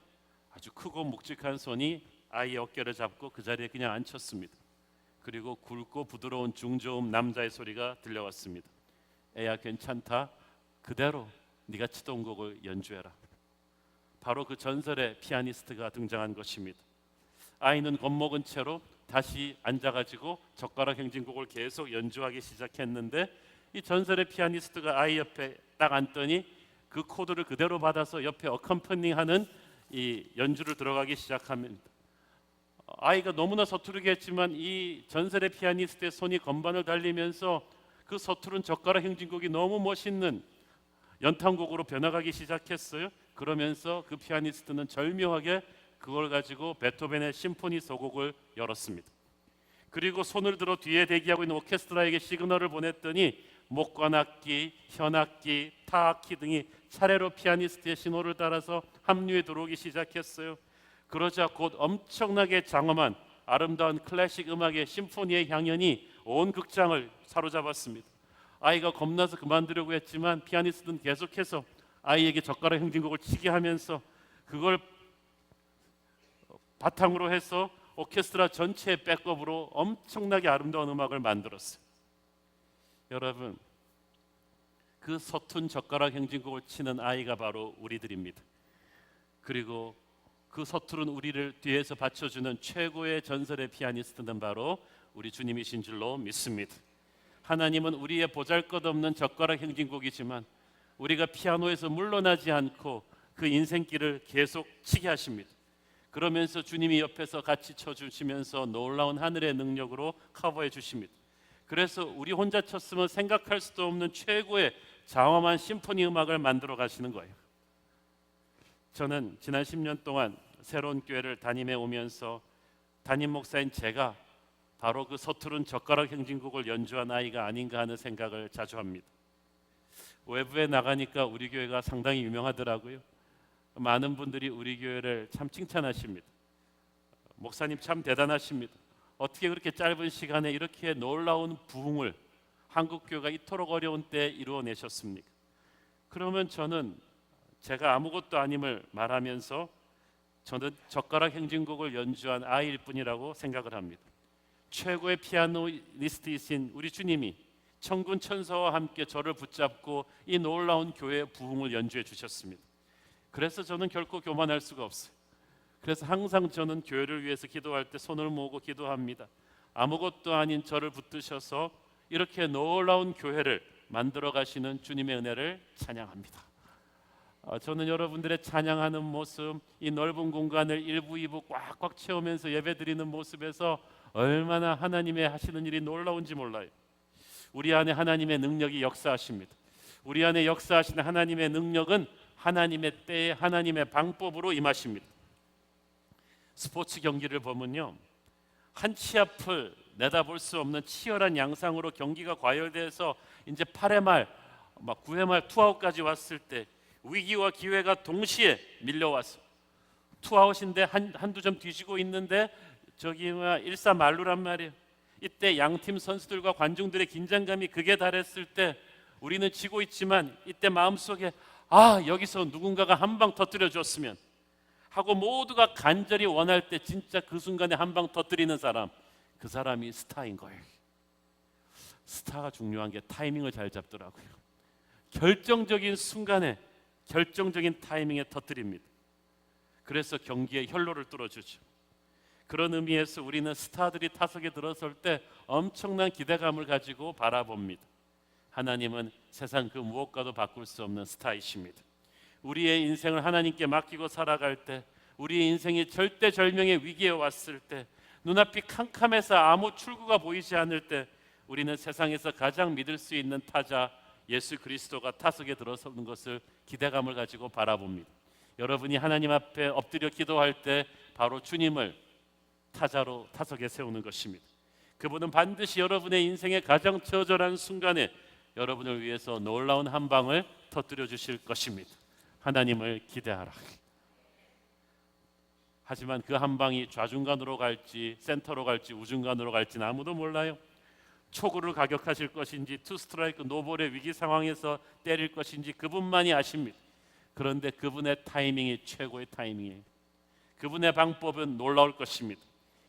아주 크고 묵직한 손이 아이의 어깨를 잡고 그 자리에 그냥 앉혔습니다. 그리고 굵고 부드러운 중저음 남자의 소리가 들려왔습니다. 애야 괜찮다. 그대로 네가 치던 곡을 연주해라. 바로 그 전설의 피아니스트가 등장한 것입니다. 아이는 겁먹은 채로 다시 앉아가지고 젓가락 행진곡을 계속 연주하기 시작했는데 이 전설의 피아니스트가 아이 옆에 딱 앉더니 그 코드를 그대로 받아서 옆에 어컴퍼닝하는 이 연주를 들어가기 시작합니다. 아이가 너무나 서투르게 했지만 이 전설의 피아니스트의 손이 건반을 달리면서 그 서투른 젓가락 행진곡이 너무 멋있는 연탄곡으로 변화가기 시작했어요. 그러면서 그 피아니스트는 절묘하게 그걸 가지고 베토벤의 심포니 소곡을 열었습니다. 그리고 손을 들어 뒤에 대기하고 있는 오케스트라에게 시그널을 보냈더니 목관악기, 현악기, 타악기 등이 차례로 피아니스트의 신호를 따라서 합류에 들어오기 시작했어요. 그러자 곧 엄청나게 장엄한 아름다운 클래식 음악의 심포니의 향연이 온 극장을 사로잡았습니다. 아이가 겁나서 그만두려고 했지만 피아니스트는 계속해서 아이에게 젓가락 행진곡을 치게 하면서 그걸 바탕으로 해서 오케스트라 전체의 백업으로 엄청나게 아름다운 음악을 만들었어요. 여러분, 그 서툰 젓가락 행진곡을 치는 아이가 바로 우리들입니다. 그리고 그 서투른 우리를 뒤에서 받쳐주는 최고의 전설의 피아니스트는 바로 우리 주님이신 줄로 믿습니다. 하나님은 우리의 보잘것없는 젓가락 행진곡이지만 우리가 피아노에서 물러나지 않고 그 인생길을 계속 치게 하십니다. 그러면서 주님이 옆에서 같이 쳐주시면서 놀라운 하늘의 능력으로 커버해 주십니다. 그래서 우리 혼자 쳤으면 생각할 수도 없는 최고의 장엄한 심포니 음악을 만들어 가시는 거예요. 저는 지난 10년 동안 새로운 교회를 담임해 오면서 담임 목사인 제가 바로 그 서투른 젓가락 행진곡을 연주한 아이가 아닌가 하는 생각을 자주 합니다. 외부에 나가니까 우리 교회가 상당히 유명하더라고요. 많은 분들이 우리 교회를 참 칭찬하십니다. 목사님 참 대단하십니다. 어떻게 그렇게 짧은 시간에 이렇게 놀라운 부흥을 한국 교회가 이토록 어려운 때에 이루어내셨습니까? 그러면 저는 제가 아무것도 아님을 말하면서 저는 젓가락 행진곡을 연주한 아이일 뿐이라고 생각을 합니다. 최고의 피아니스트이신 우리 주님이 천군 천사와 함께 저를 붙잡고 이 놀라운 교회의 부흥을 연주해 주셨습니다. 그래서 저는 결코 교만할 수가 없어요. 그래서 항상 저는 교회를 위해서 기도할 때 손을 모으고 기도합니다. 아무것도 아닌 저를 붙드셔서 이렇게 놀라운 교회를 만들어 가시는 주님의 은혜를 찬양합니다. 저는 여러분들의 찬양하는 모습, 이 넓은 공간을 1부, 2부 꽉꽉 채우면서 예배드리는 모습에서 얼마나 하나님의 하시는 일이 놀라운지 몰라요. 우리 안에 하나님의 능력이 역사하십니다. 우리 안에 역사하시는 하나님의 능력은 하나님의 때에 하나님의 방법으로 임하십니다. 스포츠 경기를 보면요, 한 치 앞을 내다볼 수 없는 치열한 양상으로 경기가 과열돼서 이제 8회 말, 막 9회 말 투아웃까지 왔을 때 위기와 기회가 동시에 밀려와서 투아웃인데 한두 점 뒤지고 있는데 저기 일사만루란 말이에요. 이때 양팀 선수들과 관중들의 긴장감이 극에 달했을 때 우리는 지고 있지만 이때 마음속에 여기서 누군가가 한 방 터뜨려 줬으면 하고 모두가 간절히 원할 때 진짜 그 순간에 한 방 터뜨리는 사람, 그 사람이 스타인 거예요. 스타가 중요한 게 타이밍을 잘 잡더라고요. 결정적인 순간에 결정적인 타이밍에 터뜨립니다. 그래서 경기의 혈로를 뚫어주죠. 그런 의미에서 우리는 스타들이 타석에 들어설 때 엄청난 기대감을 가지고 바라봅니다. 하나님은 세상 그 무엇과도 바꿀 수 없는 스타이십니다. 우리의 인생을 하나님께 맡기고 살아갈 때, 우리의 인생이 절대절명의 위기에 왔을 때, 눈앞이 캄캄해서 아무 출구가 보이지 않을 때 우리는 세상에서 가장 믿을 수 있는 타자 예수 그리스도가 타석에 들어서는 것을 기대감을 가지고 바라봅니다. 여러분이 하나님 앞에 엎드려 기도할 때 바로 주님을 타자로 타석에 세우는 것입니다. 그분은 반드시 여러분의 인생의 가장 처절한 순간에 여러분을 위해서 놀라운 한 방을 터뜨려 주실 것입니다. 하나님을 기대하라. 하지만 그 한 방이 좌중간으로 갈지 센터로 갈지 우중간으로 갈지는 아무도 몰라요. 초구를 가격하실 것인지 투 스트라이크 노볼의 위기 상황에서 때릴 것인지 그분만이 아십니다. 그런데 그분의 타이밍이 최고의 타이밍이에요. 그분의 방법은 놀라울 것입니다.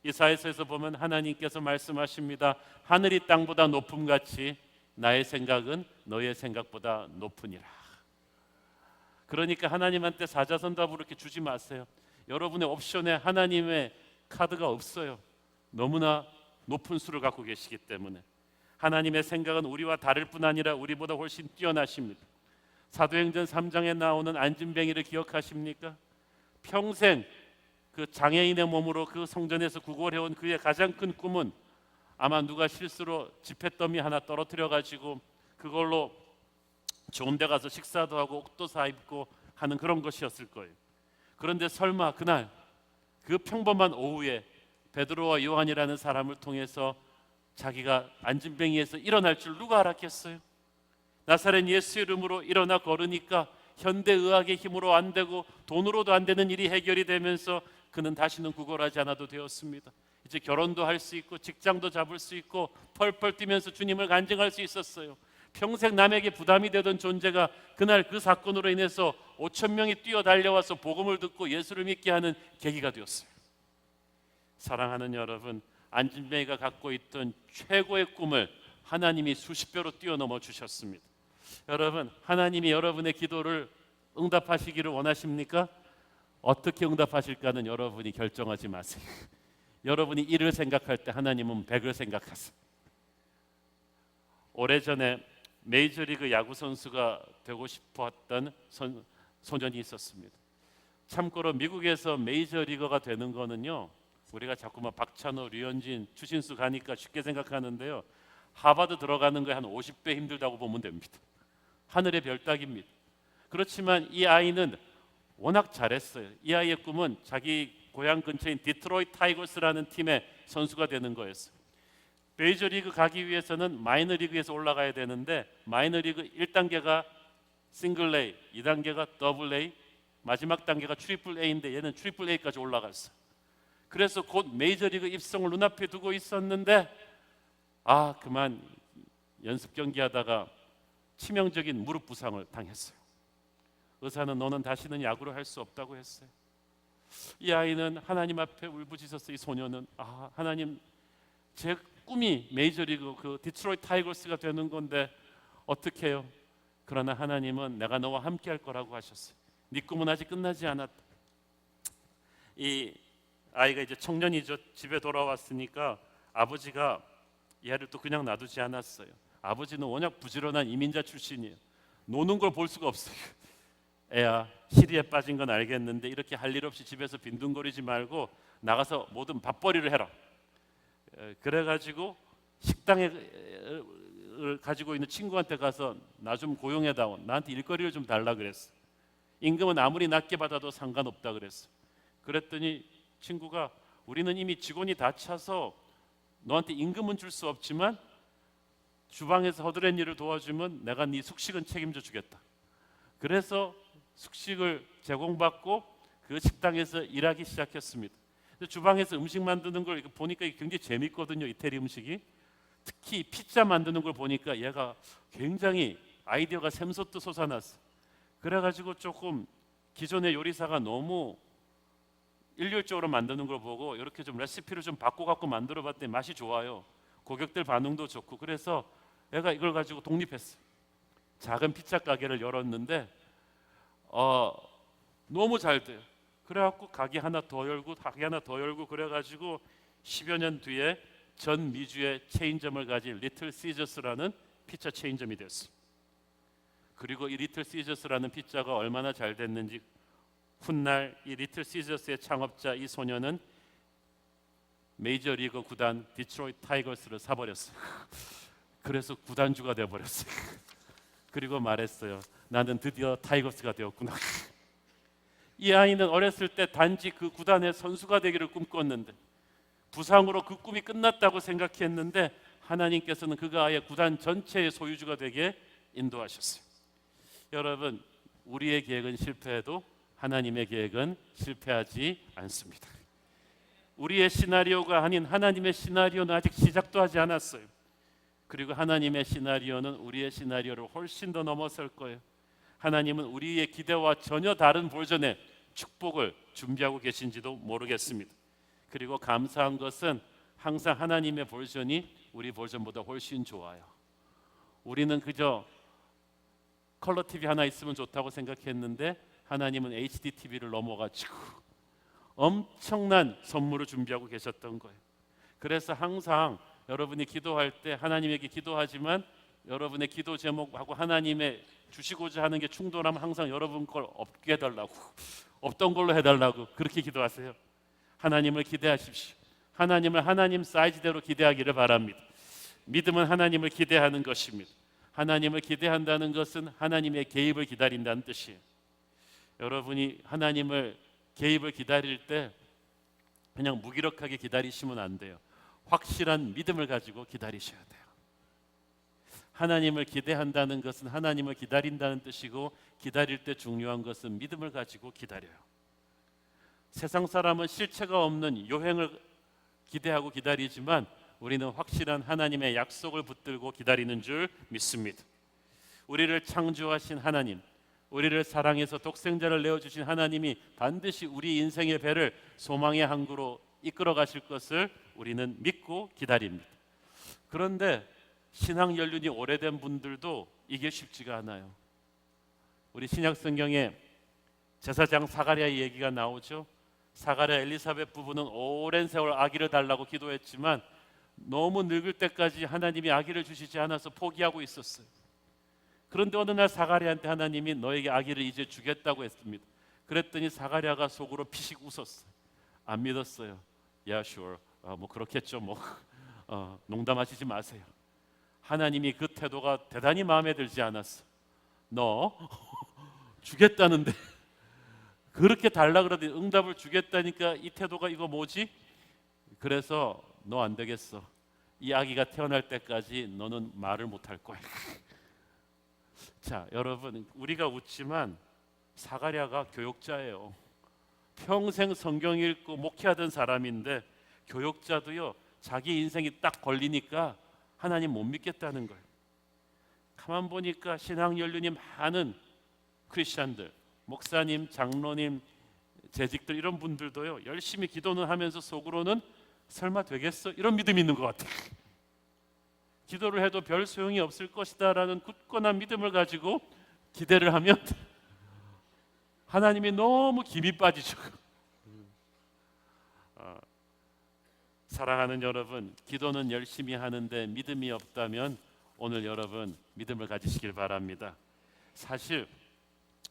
이사야서에서 보면 하나님께서 말씀하십니다. 하늘이 땅보다 높음같이 나의 생각은 너의 생각보다 높으니라. 그러니까 하나님한테 사자선답으로 이렇게 주지 마세요. 여러분의 옵션에 하나님의 카드가 없어요. 너무나 높은 수를 갖고 계시기 때문에. 하나님의 생각은 우리와 다를 뿐 아니라 우리보다 훨씬 뛰어나십니다. 사도행전 3장에 나오는 안진뱅이를 기억하십니까? 평생 그 장애인의 몸으로 그 성전에서 구걸해온 그의 가장 큰 꿈은 아마 누가 실수로 지폐더미 하나 떨어뜨려 가지고 그걸로 좋은 데 가서 식사도 하고 옷도 사입고 하는 그런 것이었을 거예요. 그런데 설마 그날 그 평범한 오후에 베드로와 요한이라는 사람을 통해서 자기가 안진뱅이에서 일어날 줄 누가 알았겠어요? 나사렛 예수 이름으로 일어나 걸으니까 현대의학의 힘으로 안 되고 돈으로도 안 되는 일이 해결이 되면서 그는 다시는 구걸하지 않아도 되었습니다. 이제 결혼도 할 수 있고 직장도 잡을 수 있고 펄펄 뛰면서 주님을 간증할 수 있었어요. 평생 남에게 부담이 되던 존재가 그날 그 사건으로 인해서 5천 명이 뛰어 달려와서 복음을 듣고 예수를 믿게 하는 계기가 되었어요. 사랑하는 여러분, 안진뱅이가 갖고 있던 최고의 꿈을 하나님이 수십 배로 뛰어넘어 주셨습니다. 여러분, 하나님이 여러분의 기도를 응답하시기를 원하십니까? 어떻게 응답하실까는 여러분이 결정하지 마세요. 여러분이 1을 생각할 때 하나님은 100을 생각하세요. 오래전에 메이저리그 야구 선수가 되고 싶었던 소년이 있었습니다. 참고로 미국에서 메이저리거가 되는 거는요, 우리가 자꾸만 박찬호, 류현진, 추신수 가니까 쉽게 생각하는데요, 하버드 들어가는 거에 한 50배 힘들다고 보면 됩니다. 하늘의 별 따기입니다. 그렇지만 이 아이는 워낙 잘했어요. 이 아이의 꿈은 자기 고향 근처인 디트로이트 타이거스라는 팀의 선수가 되는 거였어요. 메이저리그 가기 위해서는 마이너리그에서 올라가야 되는데 마이너리그 1단계가 싱글 A, 2단계가 더블 A, 마지막 단계가 트리플 A인데 얘는 트리플 A까지 올라갔어요. 그래서 곧 메이저리그 입성을 눈앞에 두고 있었는데 그만 연습 경기하다가 치명적인 무릎 부상을 당했어요. 의사는 너는 다시는 야구를 할 수 없다고 했어요. 이 아이는 하나님 앞에 울부짖었어요. 이 소녀는 하나님, 제 꿈이 메이저리그 그 디트로이트 타이거스가 되는 건데 어떻게 해요? 그러나 하나님은 내가 너와 함께 할 거라고 하셨어요. 네 꿈은 아직 끝나지 않았다. 이 아이가 이제 청년이죠. 집에 돌아왔으니까 아버지가 이 아이를 또 그냥 놔두지 않았어요. 아버지는 워낙 부지런한 이민자 출신이에요. 노는 걸 볼 수가 없어요. 애야, 시리에 빠진 건 알겠는데 이렇게 할 일 없이 집에서 빈둥거리지 말고 나가서 모든 밥벌이를 해라. 그래가지고 식당에 가지고 있는 친구한테 가서 나 좀 고용해다오, 나한테 일거리를 좀 달라 그랬어. 임금은 아무리 낮게 받아도 상관없다 그랬어. 그랬더니 친구가 우리는 이미 직원이 다 차서 너한테 임금은 줄 수 없지만 주방에서 허드렛 일을 도와주면 내가 네 숙식은 책임져 주겠다. 그래서 숙식을 제공받고 그 식당에서 일하기 시작했습니다. 주방에서 음식 만드는 걸 보니까 굉장히 재밌거든요. 이태리 음식이. 특히 피자 만드는 걸 보니까 얘가 굉장히 아이디어가 샘솟듯 솟아났어. 그래가지고 조금 기존의 요리사가 너무 일률적으로 만드는 걸 보고 이렇게 좀 레시피를 좀 바꿔갖고 만들어봤더니 맛이 좋아요. 고객들 반응도 좋고. 그래서 얘가 이걸 가지고 독립했어. 작은 피자 가게를 열었는데 너무 잘 돼요. 그래갖고 가게 하나 더 열고 가게 하나 더 열고 그래가지고 10여 년 뒤에 전 미주의 체인점을 가진 리틀 시저스라는 피자 체인점이 됐어. 그리고 이 리틀 시저스라는 피자가 얼마나 잘 됐는지 훗날 이 리틀 시저스의 창업자 이 소녀는 메이저리그 구단 디트로이트 타이거스를 사버렸어요. 그래서 구단주가 되어버렸어요. 그리고 말했어요. 나는 드디어 타이거스가 되었구나. 이 아이는 어렸을 때 단지 그 구단의 선수가 되기를 꿈꿨는데 부상으로 그 꿈이 끝났다고 생각했는데 하나님께서는 그가 아예 구단 전체의 소유주가 되게 인도하셨어요. 여러분, 우리의 계획은 실패해도 하나님의 계획은 실패하지 않습니다. 우리의 시나리오가 아닌 하나님의 시나리오는 아직 시작도 하지 않았어요. 그리고 하나님의 시나리오는 우리의 시나리오를 훨씬 더 넘어설 거예요. 하나님은 우리의 기대와 전혀 다른 버전의 축복을 준비하고 계신지도 모르겠습니다. 그리고 감사한 것은 항상 하나님의 버전이 우리 버전보다 훨씬 좋아요. 우리는 그저 컬러 TV 하나 있으면 좋다고 생각했는데 하나님은 HD TV를 넘어가지고 엄청난 선물을 준비하고 계셨던 거예요. 그래서 항상 여러분이 기도할 때 하나님에게 기도하지만 여러분의 기도 제목하고 하나님의 주시고자 하는 게 충돌하면 항상 여러분 걸 없게 해달라고, 없던 걸로 해달라고 그렇게 기도하세요. 하나님을 기대하십시오. 하나님을 하나님 사이즈대로 기대하기를 바랍니다. 믿음은 하나님을 기대하는 것입니다. 하나님을 기대한다는 것은 하나님의 개입을 기다린다는 뜻이에요. 여러분이 하나님을 개입을 기다릴 때 그냥 무기력하게 기다리시면 안 돼요. 확실한 믿음을 가지고 기다리셔야 돼요. 하나님을 기대한다는 것은 하나님을 기다린다는 뜻이고 기다릴 때 중요한 것은 믿음을 가지고 기다려요. 세상 사람은 실체가 없는 요행을 기대하고 기다리지만 우리는 확실한 하나님의 약속을 붙들고 기다리는 줄 믿습니다. 우리를 창조하신 하나님, 우리를 사랑해서 독생자를 내어주신 하나님이 반드시 우리 인생의 배를 소망의 항구로 이끌어 가실 것을 우리는 믿고 기다립니다. 그런데 신앙 연륜이 오래된 분들도 이게 쉽지가 않아요. 우리 신약 성경에 제사장 사가랴의 얘기가 나오죠. 사가랴 엘리사벳 부부는 오랜 세월 아기를 달라고 기도했지만 너무 늙을 때까지 하나님이 아기를 주시지 않아서 포기하고 있었어요. 그런데 어느 날 사가랴한테 하나님이 너에게 아기를 이제 주겠다고 했습니다. 그랬더니 사가랴가 속으로 피식 웃었어요. 안 믿었어요. Yeah, sure. 뭐 그렇겠죠. 뭐 농담하시지 마세요. 하나님이 그 태도가 대단히 마음에 들지 않았어. 너 주겠다는데 그렇게 달라 그러더니 응답을 주겠다니까 이 태도가 이거 뭐지? 그래서 너 안 되겠어. 이 아기가 태어날 때까지 너는 말을 못할 거야. 자, 여러분, 우리가 웃지만 사가랴가 교역자예요. 평생 성경 읽고 목회하던 사람인데 교역자도요, 자기 인생이 딱 걸리니까 하나님 못 믿겠다는 거예요. 가만 보니까 신앙 연륜이 많은 크리스천들, 목사님, 장로님, 재직들 이런 분들도요, 열심히 기도는 하면서 속으로는 설마 되겠어? 이런 믿음이 있는 것 같아요. 기도를 해도 별 소용이 없을 것이다라는 굳건한 믿음을 가지고 기대를 하면 하나님이 너무 김이 빠지죠. 사랑하는 여러분, 기도는 열심히 하는데 믿음이 없다면 오늘 여러분 믿음을 가지시길 바랍니다. 사실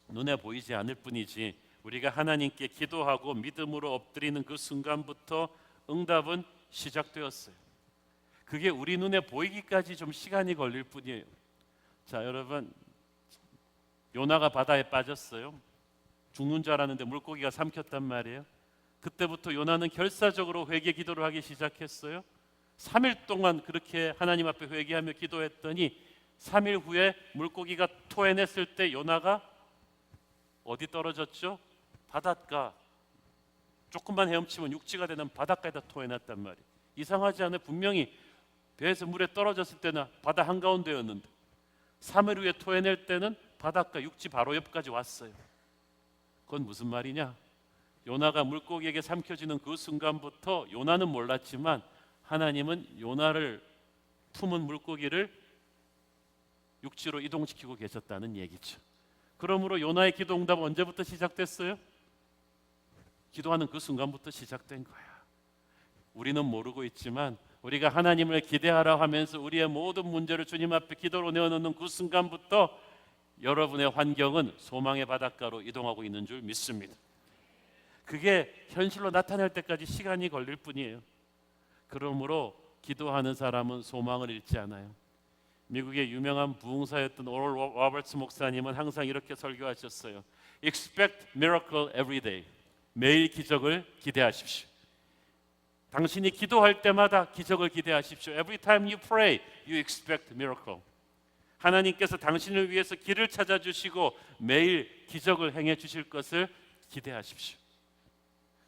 눈에 보이지 않을 뿐이지 우리가 하나님께 기도하고 믿음으로 엎드리는 그 순간부터 응답은 시작되었어요. 그게 우리 눈에 보이기까지 좀 시간이 걸릴 뿐이에요. 자, 여러분, 요나가 바다에 빠졌어요. 죽는 줄 알았는데 물고기가 삼켰단 말이에요. 그때부터 요나는 결사적으로 회개 기도를 하기 시작했어요. 3일 동안 그렇게 하나님 앞에 회개하며 기도했더니 3일 후에 물고기가 토해냈을 때 요나가 어디 떨어졌죠? 바닷가. 조금만 헤엄치면 육지가 되는 바닷가에다 토해놨단 말이에요. 이상하지 않아요? 분명히 배에서 물에 떨어졌을 때는 바다 한가운데였는데 3일 후에 토해낼 때는 바닷가 육지 바로 옆까지 왔어요. 그건 무슨 말이냐? 요나가 물고기에게 삼켜지는 그 순간부터 요나는 몰랐지만 하나님은 요나를 품은 물고기를 육지로 이동시키고 계셨다는 얘기죠. 그러므로 요나의 기도 응답은 언제부터 시작됐어요? 기도하는 그 순간부터 시작된 거야. 우리는 모르고 있지만 우리가 하나님을 기대하라 하면서 우리의 모든 문제를 주님 앞에 기도로 내어놓는 그 순간부터 여러분의 환경은 소망의 바닷가로 이동하고 있는 줄 믿습니다. 그게 현실로 나타날 때까지 시간이 걸릴 뿐이에요. 그러므로 기도하는 사람은 소망을 잃지 않아요. 미국의 유명한 부흥사였던 오럴 로버츠 목사님은 항상 이렇게 설교하셨어요. Expect miracle every day. 매일 기적을 기대하십시오. 당신이 기도할 때마다 기적을 기대하십시오. Every time you pray, you expect miracle. 하나님께서 당신을 위해서 길을 찾아주시고 매일 기적을 행해 주실 것을 기대하십시오.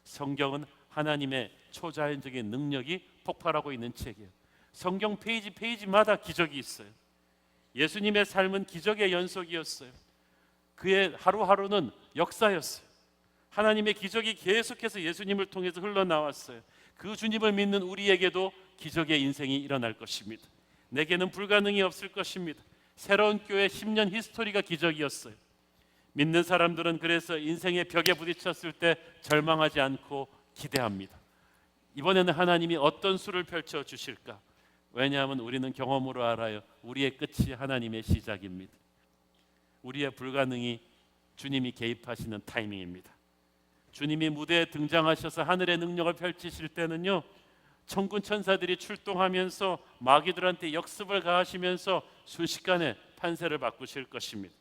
성경은 하나님의 초자연적인 능력이 폭발하고 있는 책이에요. 성경 페이지 페이지마다 기적이 있어요. 예수님의 삶은 기적의 연속이었어요. 그의 하루하루는 역사였어요. 하나님의 기적이 계속해서 예수님을 통해서 흘러나왔어요. 그 주님을 믿는 우리에게도 기적의 인생이 일어날 것입니다. 내게는 불가능이 없을 것입니다. 새로운 교회 10년 히스토리가 기적이었어요. 믿는 사람들은 그래서 인생의 벽에 부딪혔을 때 절망하지 않고 기대합니다. 이번에는 하나님이 어떤 수를 펼쳐 주실까? 왜냐하면 우리는 경험으로 알아요. 우리의 끝이 하나님의 시작입니다. 우리의 불가능이 주님이 개입하시는 타이밍입니다. 주님이 무대에 등장하셔서 하늘의 능력을 펼치실 때는요, 천군 천사들이 출동하면서 마귀들한테 역습을 가하시면서 순식간에 판세를 바꾸실 것입니다.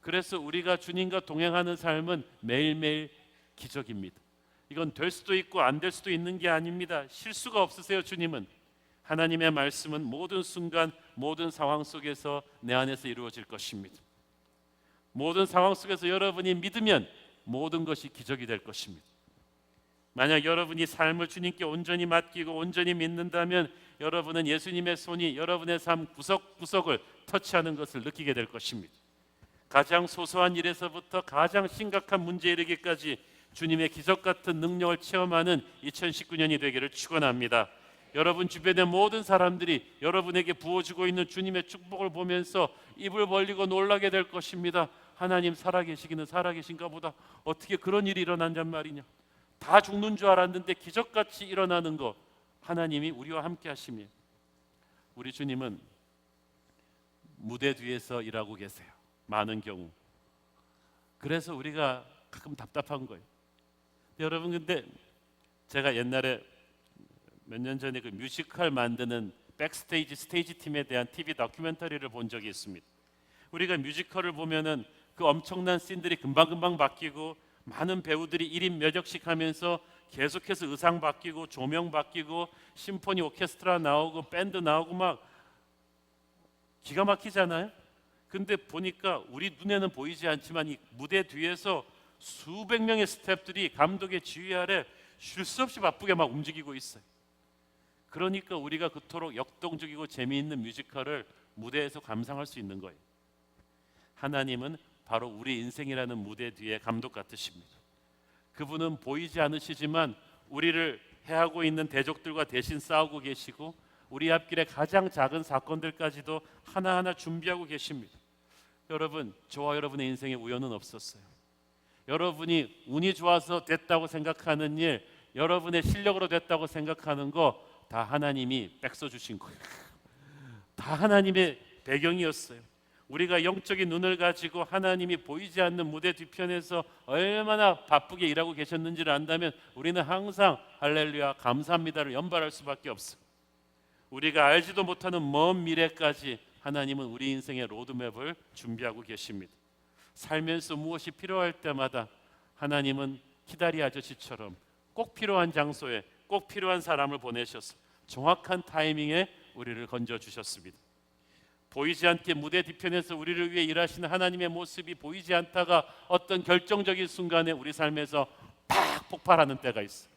그래서 우리가 주님과 동행하는 삶은 매일매일 기적입니다. 이건 될 수도 있고 안 될 수도 있는 게 아닙니다. 실수가 없으세요. 주님은. 하나님의 말씀은 모든 순간 모든 상황 속에서 내 안에서 이루어질 것입니다. 모든 상황 속에서 여러분이 믿으면 모든 것이 기적이 될 것입니다. 만약 여러분이 삶을 주님께 온전히 맡기고 온전히 믿는다면 여러분은 예수님의 손이 여러분의 삶 구석구석을 터치하는 것을 느끼게 될 것입니다. 가장 소소한 일에서부터 가장 심각한 문제에 이르기까지 주님의 기적 같은 능력을 체험하는 2019년이 되기를 축원합니다. 여러분 주변의 모든 사람들이 여러분에게 부어주고 있는 주님의 축복을 보면서 입을 벌리고 놀라게 될 것입니다. 하나님 살아계시기는 살아계신가 보다. 어떻게 그런 일이 일어난단 말이냐. 다 죽는 줄 알았는데 기적같이 일어나는 거, 하나님이 우리와 함께 하시며, 우리 주님은 무대 뒤에서 일하고 계세요. 많은 경우. 그래서 우리가 가끔 답답한 거예요. 여러분, 근데 제가 옛날에 몇 년 전에 그 뮤지컬 만드는 백스테이지 스테이지 팀에 대한 TV 다큐멘터리를 본 적이 있습니다. 우리가 뮤지컬을 보면은 그 엄청난 씬들이 금방금방 바뀌고 많은 배우들이 1인 몇 역씩 하면서 계속해서 의상 바뀌고 조명 바뀌고 심포니 오케스트라 나오고 밴드 나오고 막 기가 막히잖아요. 근데 보니까 우리 눈에는 보이지 않지만 이 무대 뒤에서 수백 명의 스태프들이 감독의 지휘 아래 쉴 수 없이 바쁘게 막 움직이고 있어요. 그러니까 우리가 그토록 역동적이고 재미있는 뮤지컬을 무대에서 감상할 수 있는 거예요. 하나님은 바로 우리 인생이라는 무대 뒤에 감독 같으십니다. 그분은 보이지 않으시지만 우리를 해하고 있는 대적들과 대신 싸우고 계시고 우리 앞길의 가장 작은 사건들까지도 하나하나 준비하고 계십니다. 여러분, 저와 여러분의 인생에 우연은 없었어요. 여러분이 운이 좋아서 됐다고 생각하는 일, 여러분의 실력으로 됐다고 생각하는 거 다 하나님이 백서 주신 거예요. 다 하나님의 배경이었어요. 우리가 영적인 눈을 가지고 하나님이 보이지 않는 무대 뒤편에서 얼마나 바쁘게 일하고 계셨는지를 안다면 우리는 항상 할렐루야 감사합니다를 연발할 수밖에 없어요. 우리가 알지도 못하는 먼 미래까지 하나님은 우리 인생의 로드맵을 준비하고 계십니다. 살면서 무엇이 필요할 때마다 하나님은 기다리 아저씨처럼 꼭 필요한 장소에 꼭 필요한 사람을 보내셔서 정확한 타이밍에 우리를 건져주셨습니다. 보이지 않게 무대 뒤편에서 우리를 위해 일하시는 하나님의 모습이 보이지 않다가 어떤 결정적인 순간에 우리 삶에서 팍 폭발하는 때가 있어요.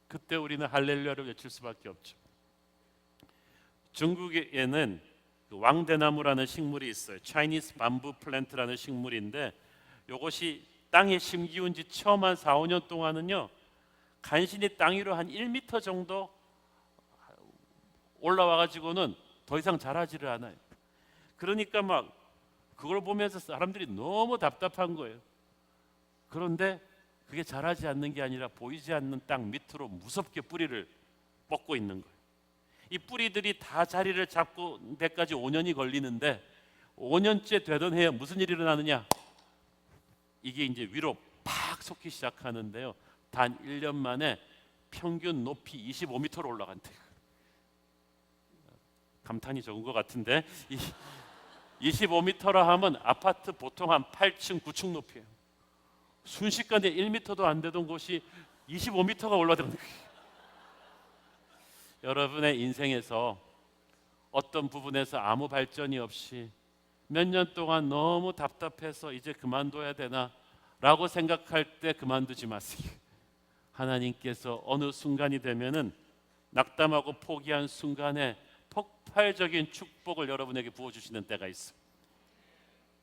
그때 우리는 할렐루야를 외칠 수밖에 없죠. 중국에는 그 왕대나무라는 식물이 있어요. 차이니스 밤부 플랜트라는 식물인데 이것이 땅에 심기운 지 처음 한 4, 5년 동안은요 간신히 땅 위로 한 1m 정도 올라와 가지고는 더 이상 자라지를 않아요. 그러니까 막 그걸 보면서 사람들이 너무 답답한 거예요. 그런데 그게 자라지 않는 게 아니라 보이지 않는 땅 밑으로 무섭게 뿌리를 뻗고 있는 거예요. 이 뿌리들이 다 자리를 잡고 데까지 5년이 걸리는데 5년째 되던 해에 무슨 일이 일어나느냐? 이게 이제 위로 팍 솟기 시작하는데요. 단 1년 만에 평균 높이 25m로 올라간대요. 감탄이 적은 것 같은데 25m라 하면 아파트 보통 한 8층, 9층 높이에요. 순식간에 1m도 안 되던 곳이 25m가 올라가는 거예요. 여러분의 인생에서 어떤 부분에서 아무 발전이 없이 몇 년 동안 너무 답답해서 이제 그만둬야 되나 라고 생각할 때 그만두지 마세요. 하나님께서 어느 순간이 되면은 낙담하고 포기한 순간에 폭발적인 축복을 여러분에게 부어주시는 때가 있어요.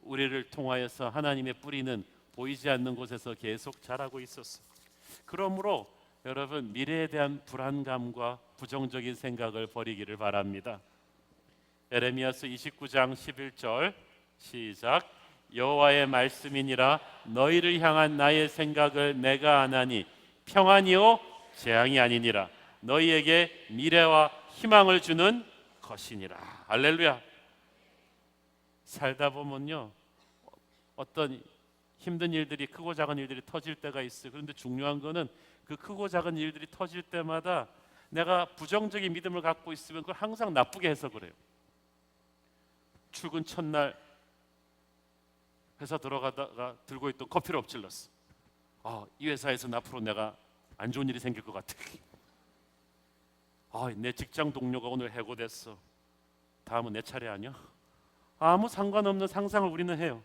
우리를 통하여서 하나님의 뿌리는 보이지 않는 곳에서 계속 자라고 있었어요. 그러므로 여러분 미래에 대한 불안감과 부정적인 생각을 버리기를 바랍니다. 에레미야서 29장 11절 시작. 여호와의 말씀이니라 너희를 향한 나의 생각을 내가 아나니 평안이요 재앙이 아니니라 너희에게 미래와 희망을 주는 것이니라. 할렐루야. 살다 보면요 어떤 힘든 일들이 크고 작은 일들이 터질 때가 있어요. 그런데 중요한 거는 그 크고 작은 일들이 터질 때마다 내가 부정적인 믿음을 갖고 있으면 그걸 항상 나쁘게 해서 그래요. 출근 첫날 회사 들어가다가 들고 있던 커피를 엎질렀어. 이 회사에서는 앞으로 내가 안 좋은 일이 생길 것 같아. 내 직장 동료가 오늘 해고됐어. 다음은 내 차례 아니야? 아무 상관없는 상상을 우리는 해요.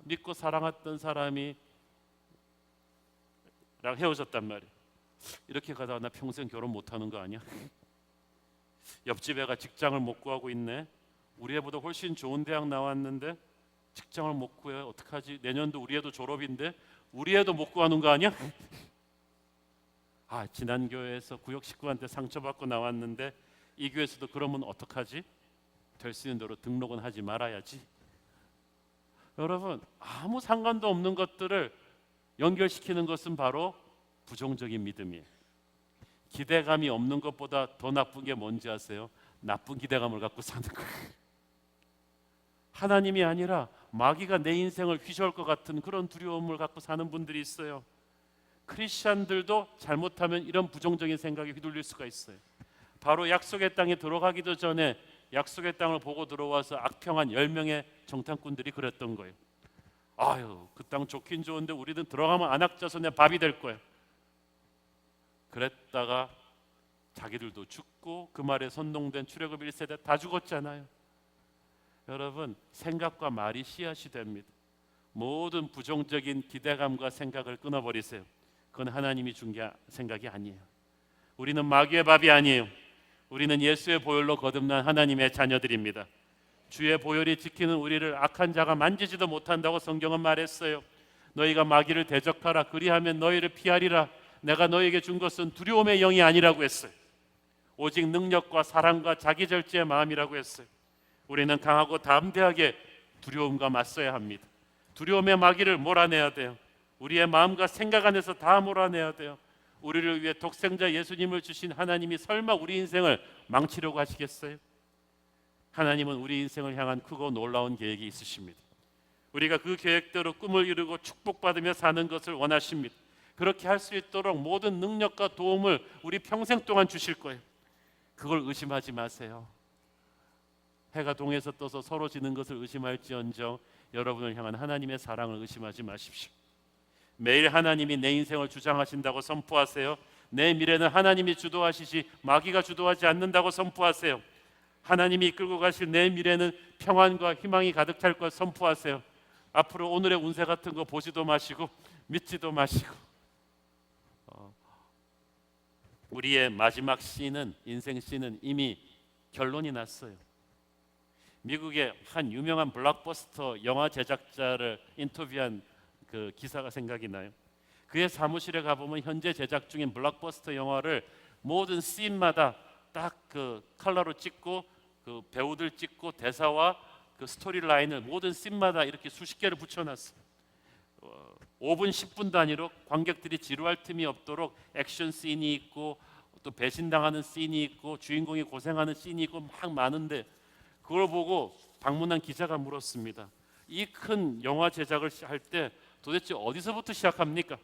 믿고 사랑했던 사람이 랑 헤어졌단 말이야. 이렇게 가다가 나 평생 결혼 못하는 거 아니야? 옆집 애가 직장을 못 구하고 있네. 우리 애보다 훨씬 좋은 대학 나왔는데 직장을 못 구해. 어떡하지? 내년도 우리 애도 졸업인데 우리 애도 못 구하는 거 아니야? 지난 교회에서 구역 식구한테 상처받고 나왔는데 이 교회에서도 그러면 어떡하지? 될 수 있는 대로 등록은 하지 말아야지. 여러분 아무 상관도 없는 것들을 연결시키는 것은 바로 부정적인 믿음이에요. 기대감이 없는 것보다 더 나쁜 게 뭔지 아세요? 나쁜 기대감을 갖고 사는 거예요. 하나님이 아니라 마귀가 내 인생을 휘저을 것 같은 그런 두려움을 갖고 사는 분들이 있어요. 크리스천들도 잘못하면 이런 부정적인 생각에 휘둘릴 수가 있어요. 바로 약속의 땅에 들어가기도 전에 약속의 땅을 보고 들어와서 악평한 10명의 정탐꾼들이 그랬던 거예요. 그 땅 좋긴 좋은데 우리는 들어가면 안악자손의 밥이 될 거야. 그랬다가 자기들도 죽고 그 말에 선동된 출애굽 1세대 다 죽었잖아요. 여러분 생각과 말이 씨앗이 됩니다. 모든 부정적인 기대감과 생각을 끊어버리세요. 그건 하나님이 준 게 생각이 아니에요. 우리는 마귀의 밥이 아니에요. 우리는 예수의 보혈로 거듭난 하나님의 자녀들입니다. 주의 보혈이 지키는 우리를 악한 자가 만지지도 못한다고 성경은 말했어요. 너희가 마귀를 대적하라 그리하면 너희를 피하리라. 내가 너희에게 준 것은 두려움의 영이 아니라고 했어요. 오직 능력과 사랑과 자기 절제의 마음이라고 했어요. 우리는 강하고 담대하게 두려움과 맞서야 합니다. 두려움의 마귀를 몰아내야 돼요. 우리의 마음과 생각 안에서 다 몰아내야 돼요. 우리를 위해 독생자 예수님을 주신 하나님이 설마 우리 인생을 망치려고 하시겠어요? 하나님은 우리 인생을 향한 크고 놀라운 계획이 있으십니다. 우리가 그 계획대로 꿈을 이루고 축복받으며 사는 것을 원하십니다. 그렇게 할 수 있도록 모든 능력과 도움을 우리 평생 동안 주실 거예요. 그걸 의심하지 마세요. 해가 동에서 떠서 서로 지는 것을 의심할지언정 여러분을 향한 하나님의 사랑을 의심하지 마십시오. 매일 하나님이 내 인생을 주장하신다고 선포하세요. 내 미래는 하나님이 주도하시지 마귀가 주도하지 않는다고 선포하세요. 하나님이 이끌고 가실 내 미래는 평안과 희망이 가득 찰 것 선포하세요. 앞으로 오늘의 운세 같은 거 보지도 마시고 믿지도 마시고, 우리의 마지막 씬은, 인생 씬은 이미 결론이 났어요. 미국의 한 유명한 블록버스터 영화 제작자를 인터뷰한 그 기사가 생각이 나요. 그의 사무실에 가보면 현재 제작 중인 블록버스터 영화를 모든 씬마다 딱 그 컬러로 찍고, 그 배우들 찍고, 대사와 그 스토리 라인을 모든 씬마다 이렇게 수십 개를 붙여놨어요. 5분 10분 단위로 관객들이 지루할 틈이 없도록 액션 씬이 있고, 또 배신당하는 씬이 있고, 주인공이 고생하는 씬이 있고, 막 많은데, 그걸 보고 방문한 기자가 물었습니다. 이 큰 영화 제작을 할 때 도대체 어디서부터 시작합니까?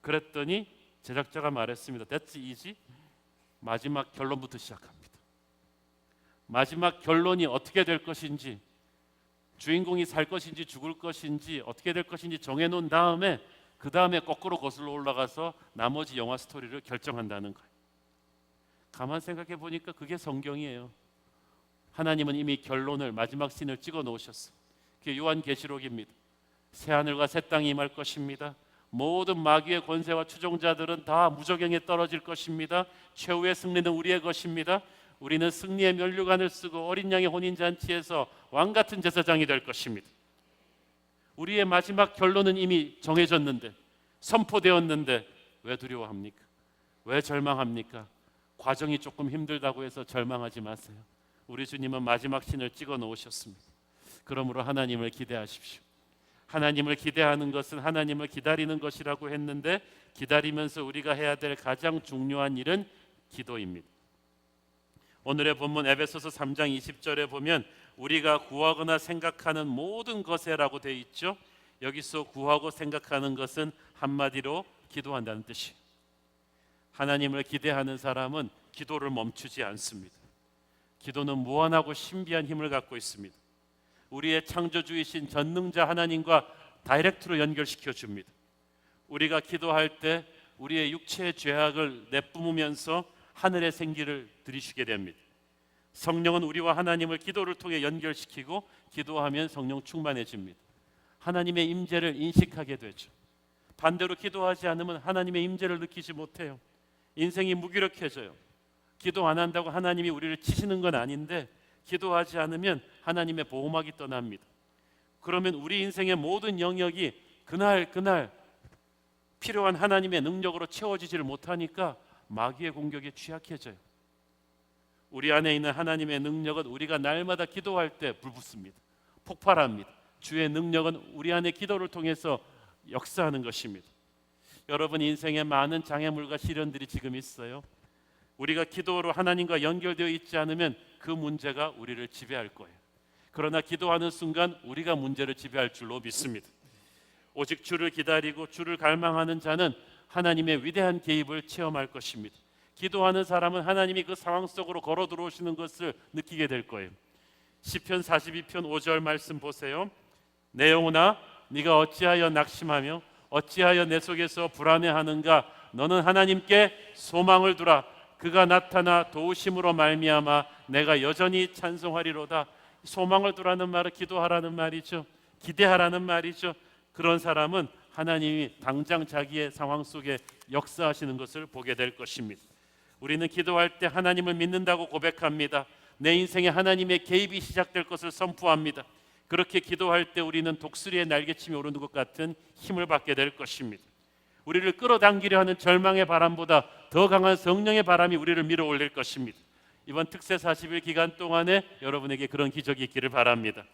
그랬더니 제작자가 말했습니다. That's easy. 마지막 결론부터 시작합니다. 마지막 결론이 어떻게 될 것인지, 주인공이 살 것인지 죽을 것인지 어떻게 될 것인지 정해놓은 다음에, 그 다음에 거꾸로 거슬러 올라가서 나머지 영화 스토리를 결정한다는 거예요. 가만 생각해 보니까 그게 성경이에요. 하나님은 이미 결론을, 마지막 씬을 찍어 놓으셨어요. 그게 요한계시록입니다. 새하늘과 새 땅이 임할 것입니다. 모든 마귀의 권세와 추종자들은 다 무저갱에 떨어질 것입니다. 최후의 승리는 우리의 것입니다. 우리는 승리의 면류관을 쓰고 어린 양의 혼인잔치에서 왕같은 제사장이 될 것입니다. 우리의 마지막 결론은 이미 정해졌는데, 선포되었는데 왜 두려워합니까? 왜 절망합니까? 과정이 조금 힘들다고 해서 절망하지 마세요. 우리 주님은 마지막 신을 찍어 놓으셨습니다. 그러므로 하나님을 기대하십시오. 하나님을 기대하는 것은 하나님을 기다리는 것이라고 했는데, 기다리면서 우리가 해야 될 가장 중요한 일은 기도입니다. 오늘의 본문 에베소서 3장 20절에 보면 우리가 구하거나 생각하는 모든 것에라고 되어 있죠. 여기서 구하고 생각하는 것은 한마디로 기도한다는 뜻이에요. 하나님을 기대하는 사람은 기도를 멈추지 않습니다. 기도는 무한하고 신비한 힘을 갖고 있습니다. 우리의 창조주이신 전능자 하나님과 다이렉트로 연결시켜 줍니다. 우리가 기도할 때 우리의 육체의 죄악을 내뿜으면서 하늘의 생기를 들이쉬게 됩니다. 성령은 우리와 하나님을 기도를 통해 연결시키고, 기도하면 성령 충만해집니다. 하나님의 임재를 인식하게 되죠. 반대로 기도하지 않으면 하나님의 임재를 느끼지 못해요. 인생이 무기력해져요. 기도 안 한다고 하나님이 우리를 치시는 건 아닌데, 기도하지 않으면 하나님의 보호막이 떠납니다. 그러면 우리 인생의 모든 영역이 그날 필요한 하나님의 능력으로 채워지지를 못하니까 마귀의 공격에 취약해져요. 우리 안에 있는 하나님의 능력은 우리가 날마다 기도할 때 불붙습니다. 폭발합니다. 주의 능력은 우리 안에 기도를 통해서 역사하는 것입니다. 여러분 인생에 많은 장애물과 시련들이 지금 있어요. 우리가 기도로 하나님과 연결되어 있지 않으면 그 문제가 우리를 지배할 거예요. 그러나 기도하는 순간 우리가 문제를 지배할 줄로 믿습니다. 오직 주를 기다리고 주를 갈망하는 자는 하나님의 위대한 개입을 체험할 것입니다. 기도하는 사람은 하나님이 그 상황 속으로 걸어 들어오시는 것을 느끼게 될 거예요. 시편 42편 5절 말씀 보세요. 내 영혼아 네가 어찌하여 낙심하며 어찌하여 내 속에서 불안해하는가. 너는 하나님께 소망을 두라. 그가 나타나 도우심으로 말미암아 내가 여전히 찬송하리로다. 소망을 두라는 말은 기도하라는 말이죠. 기대하라는 말이죠. 그런 사람은 하나님이 당장 자기의 상황 속에 역사하시는 것을 보게 될 것입니다. 우리는 기도할 때 하나님을 믿는다고 고백합니다. 내 인생에 하나님의 개입이 시작될 것을 선포합니다. 그렇게 기도할 때 우리는 독수리의 날개침이 오르는 것 같은 힘을 받게 될 것입니다. 우리를 끌어당기려 하는 절망의 바람보다 더 강한 성령의 바람이 우리를 밀어올릴 것입니다. 이번 특세 40일 기간 동안에 여러분에게 그런 기적이 있기를 바랍니다.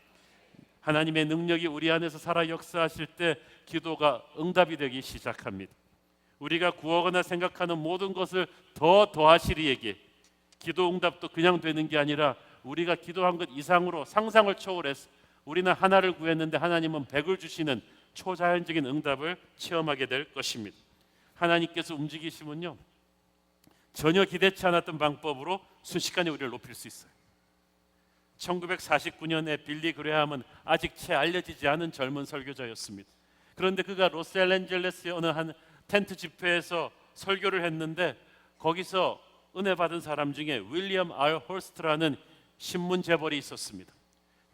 하나님의 능력이 우리 안에서 살아 역사하실 때 기도가 응답이 되기 시작합니다. 우리가 구하거나 생각하는 모든 것을 더하실 이에게 기도 응답도 그냥 되는 게 아니라 우리가 기도한 것 이상으로 상상을 초월해서 우리는 하나를 구했는데 하나님은 100을 주시는 초자연적인 응답을 체험하게 될 것입니다. 하나님께서 움직이시면요 전혀 기대치 않았던 방법으로 순식간에 우리를 높일 수 있어요. 1949년에 빌리 그레함은 아직 채 알려지지 않은 젊은 설교자였습니다. 그런데 그가 로스앤젤레스의 어느 한 텐트 집회에서 설교를 했는데 거기서 은혜 받은 사람 중에 윌리엄 R. 홀스트라는 신문 재벌이 있었습니다.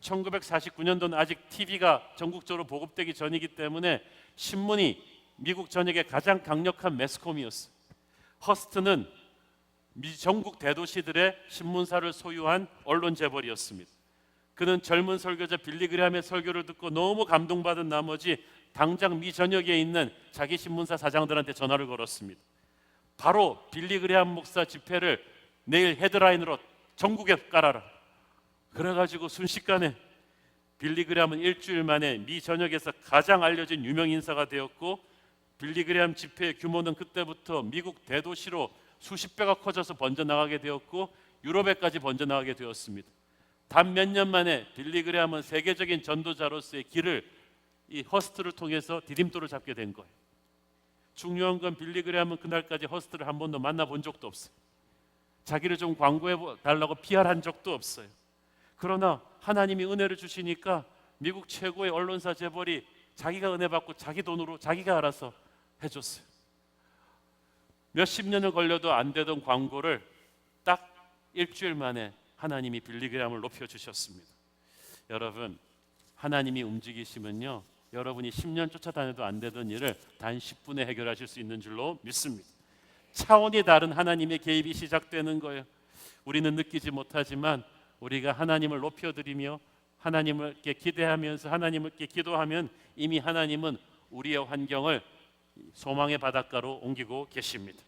1949년도는 아직 TV가 전국적으로 보급되기 전이기 때문에 신문이 미국 전역의 가장 강력한 매스컴이었어요. 허스트는 전국 대도시들의 신문사를 소유한 언론 재벌이었습니다. 그는 젊은 설교자 빌리 그레함의 설교를 듣고 너무 감동받은 나머지 당장 미 전역에 있는 자기 신문사 사장들한테 전화를 걸었습니다. 바로 빌리 그레함 목사 집회를 내일 헤드라인으로 전국에 깔아라. 그래가지고 순식간에 빌리 그레함은 일주일 만에 미 전역에서 가장 알려진 유명 인사가 되었고, 빌리 그레함 집회의 규모는 그때부터 미국 대도시로 수십 배가 커져서 번져나가게 되었고 유럽에까지 번져나가게 되었습니다. 단 몇 년 만에 빌리 그레함은 세계적인 전도자로서의 길을 이 허스트를 통해서 디딤돌을 잡게 된 거예요. 중요한 건 빌리 그레함은 그날까지 허스트를 한 번도 만나본 적도 없어요. 자기를 좀 광고해 달라고 PR한 적도 없어요. 그러나 하나님이 은혜를 주시니까 미국 최고의 언론사 재벌이 자기가 은혜 받고 자기 돈으로 자기가 알아서 해줬어요. 몇십 년을 걸려도 안 되던 광고를 딱 일주일 만에 하나님이 빌리 그레함을 높여주셨습니다. 여러분, 하나님이 움직이시면요, 여러분이 10년 쫓아다녀도 안 되던 일을 단 10분에 해결하실 수 있는 줄로 믿습니다. 차원이 다른 하나님의 개입이 시작되는 거예요. 우리는 느끼지 못하지만 우리가 하나님을 높여드리며 하나님께 기대하면서 하나님께 기도하면 이미 하나님은 우리의 환경을 소망의 바닷가로 옮기고 계십니다.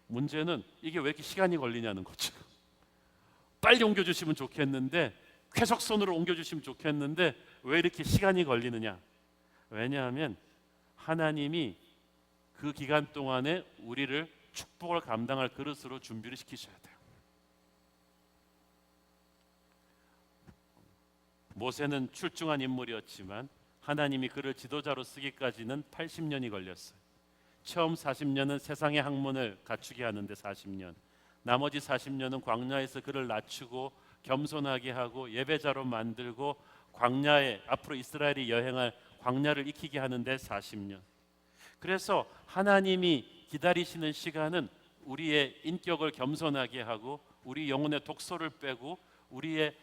문제는 이게 왜 이렇게 시간이 걸리냐는 거죠. 빨리 옮겨주시면 좋겠는데, 쾌속선으로 옮겨주시면 좋겠는데 왜 이렇게 시간이 걸리느냐? 왜냐하면 하나님이 그 기간 동안에 우리를 축복을 감당할 그릇으로 준비를 시키셔야 돼요. 모세는 출중한 인물이었지만 하나님이 그를 지도자로 쓰기까지는 80년이 걸렸어요. 처음 40년은 세상의 학문을 갖추게 하는데 40년, 나머지 40년은 광야에서 그를 낮추고 겸손하게 하고 예배자로 만들고 광야에 앞으로 이스라엘이 여행할 광야를 익히게 하는데 40년. 그래서 하나님이 기다리시는 시간은 우리의 인격을 겸손하게 하고 우리 영혼의 독소를 빼고 우리의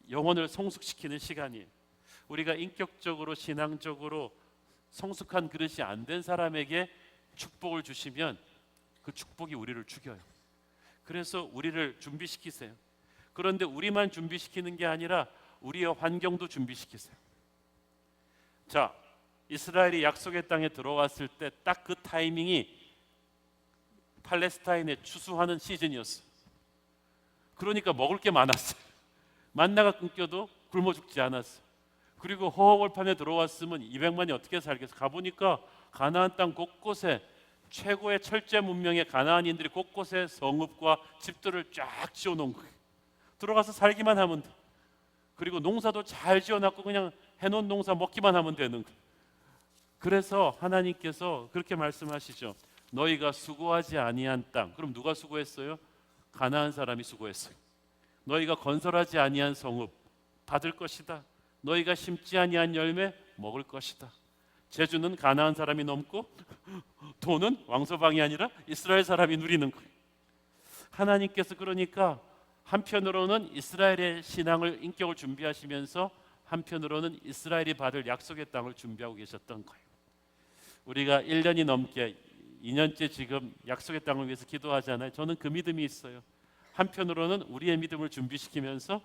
영혼을 성숙시키는 시간이에요. 우리가 인격적으로 신앙적으로 성숙한 그릇이 안 된 사람에게 축복을 주시면 그 축복이 우리를 죽여요. 그래서 우리를 준비시키세요. 그런데 우리만 준비시키는 게 아니라 우리의 환경도 준비시키세요. 자, 이스라엘이 약속의 땅에 들어왔을 때 딱 그 타이밍이 팔레스타인에 추수하는 시즌이었어요. 그러니까 먹을 게 많았어요. 만나가 끊겨도 굶어 죽지 않았어요. 그리고 허허벌판에 들어왔으면 200만이 어떻게 살겠어? 가보니까 가나안 땅 곳곳에 최고의 철제 문명의 가나안인들이 곳곳에 성읍과 집들을 쫙 지어놓은 거예요. 들어가서 살기만 하면 돼. 그리고 농사도 잘 지어놨고 그냥 해놓은 농사 먹기만 하면 되는 거예요. 그래서 하나님께서 그렇게 말씀하시죠. 너희가 수고하지 아니한 땅. 그럼 누가 수고했어요? 가나안 사람이 수고했어요. 너희가 건설하지 아니한 성읍 받을 것이다. 너희가 심지 아니한 열매 먹을 것이다. 제주는 가나안 사람이 넘고 돈은 왕서방이 아니라 이스라엘 사람이 누리는 거예요. 하나님께서 그러니까 한편으로는 이스라엘의 신앙을 인격을 준비하시면서 한편으로는 이스라엘이 받을 약속의 땅을 준비하고 계셨던 거예요. 우리가 1년이 넘게 2년째 지금 약속의 땅을 위해서 기도하잖아요. 저는 그 믿음이 있어요. 한편으로는 우리의 믿음을 준비시키면서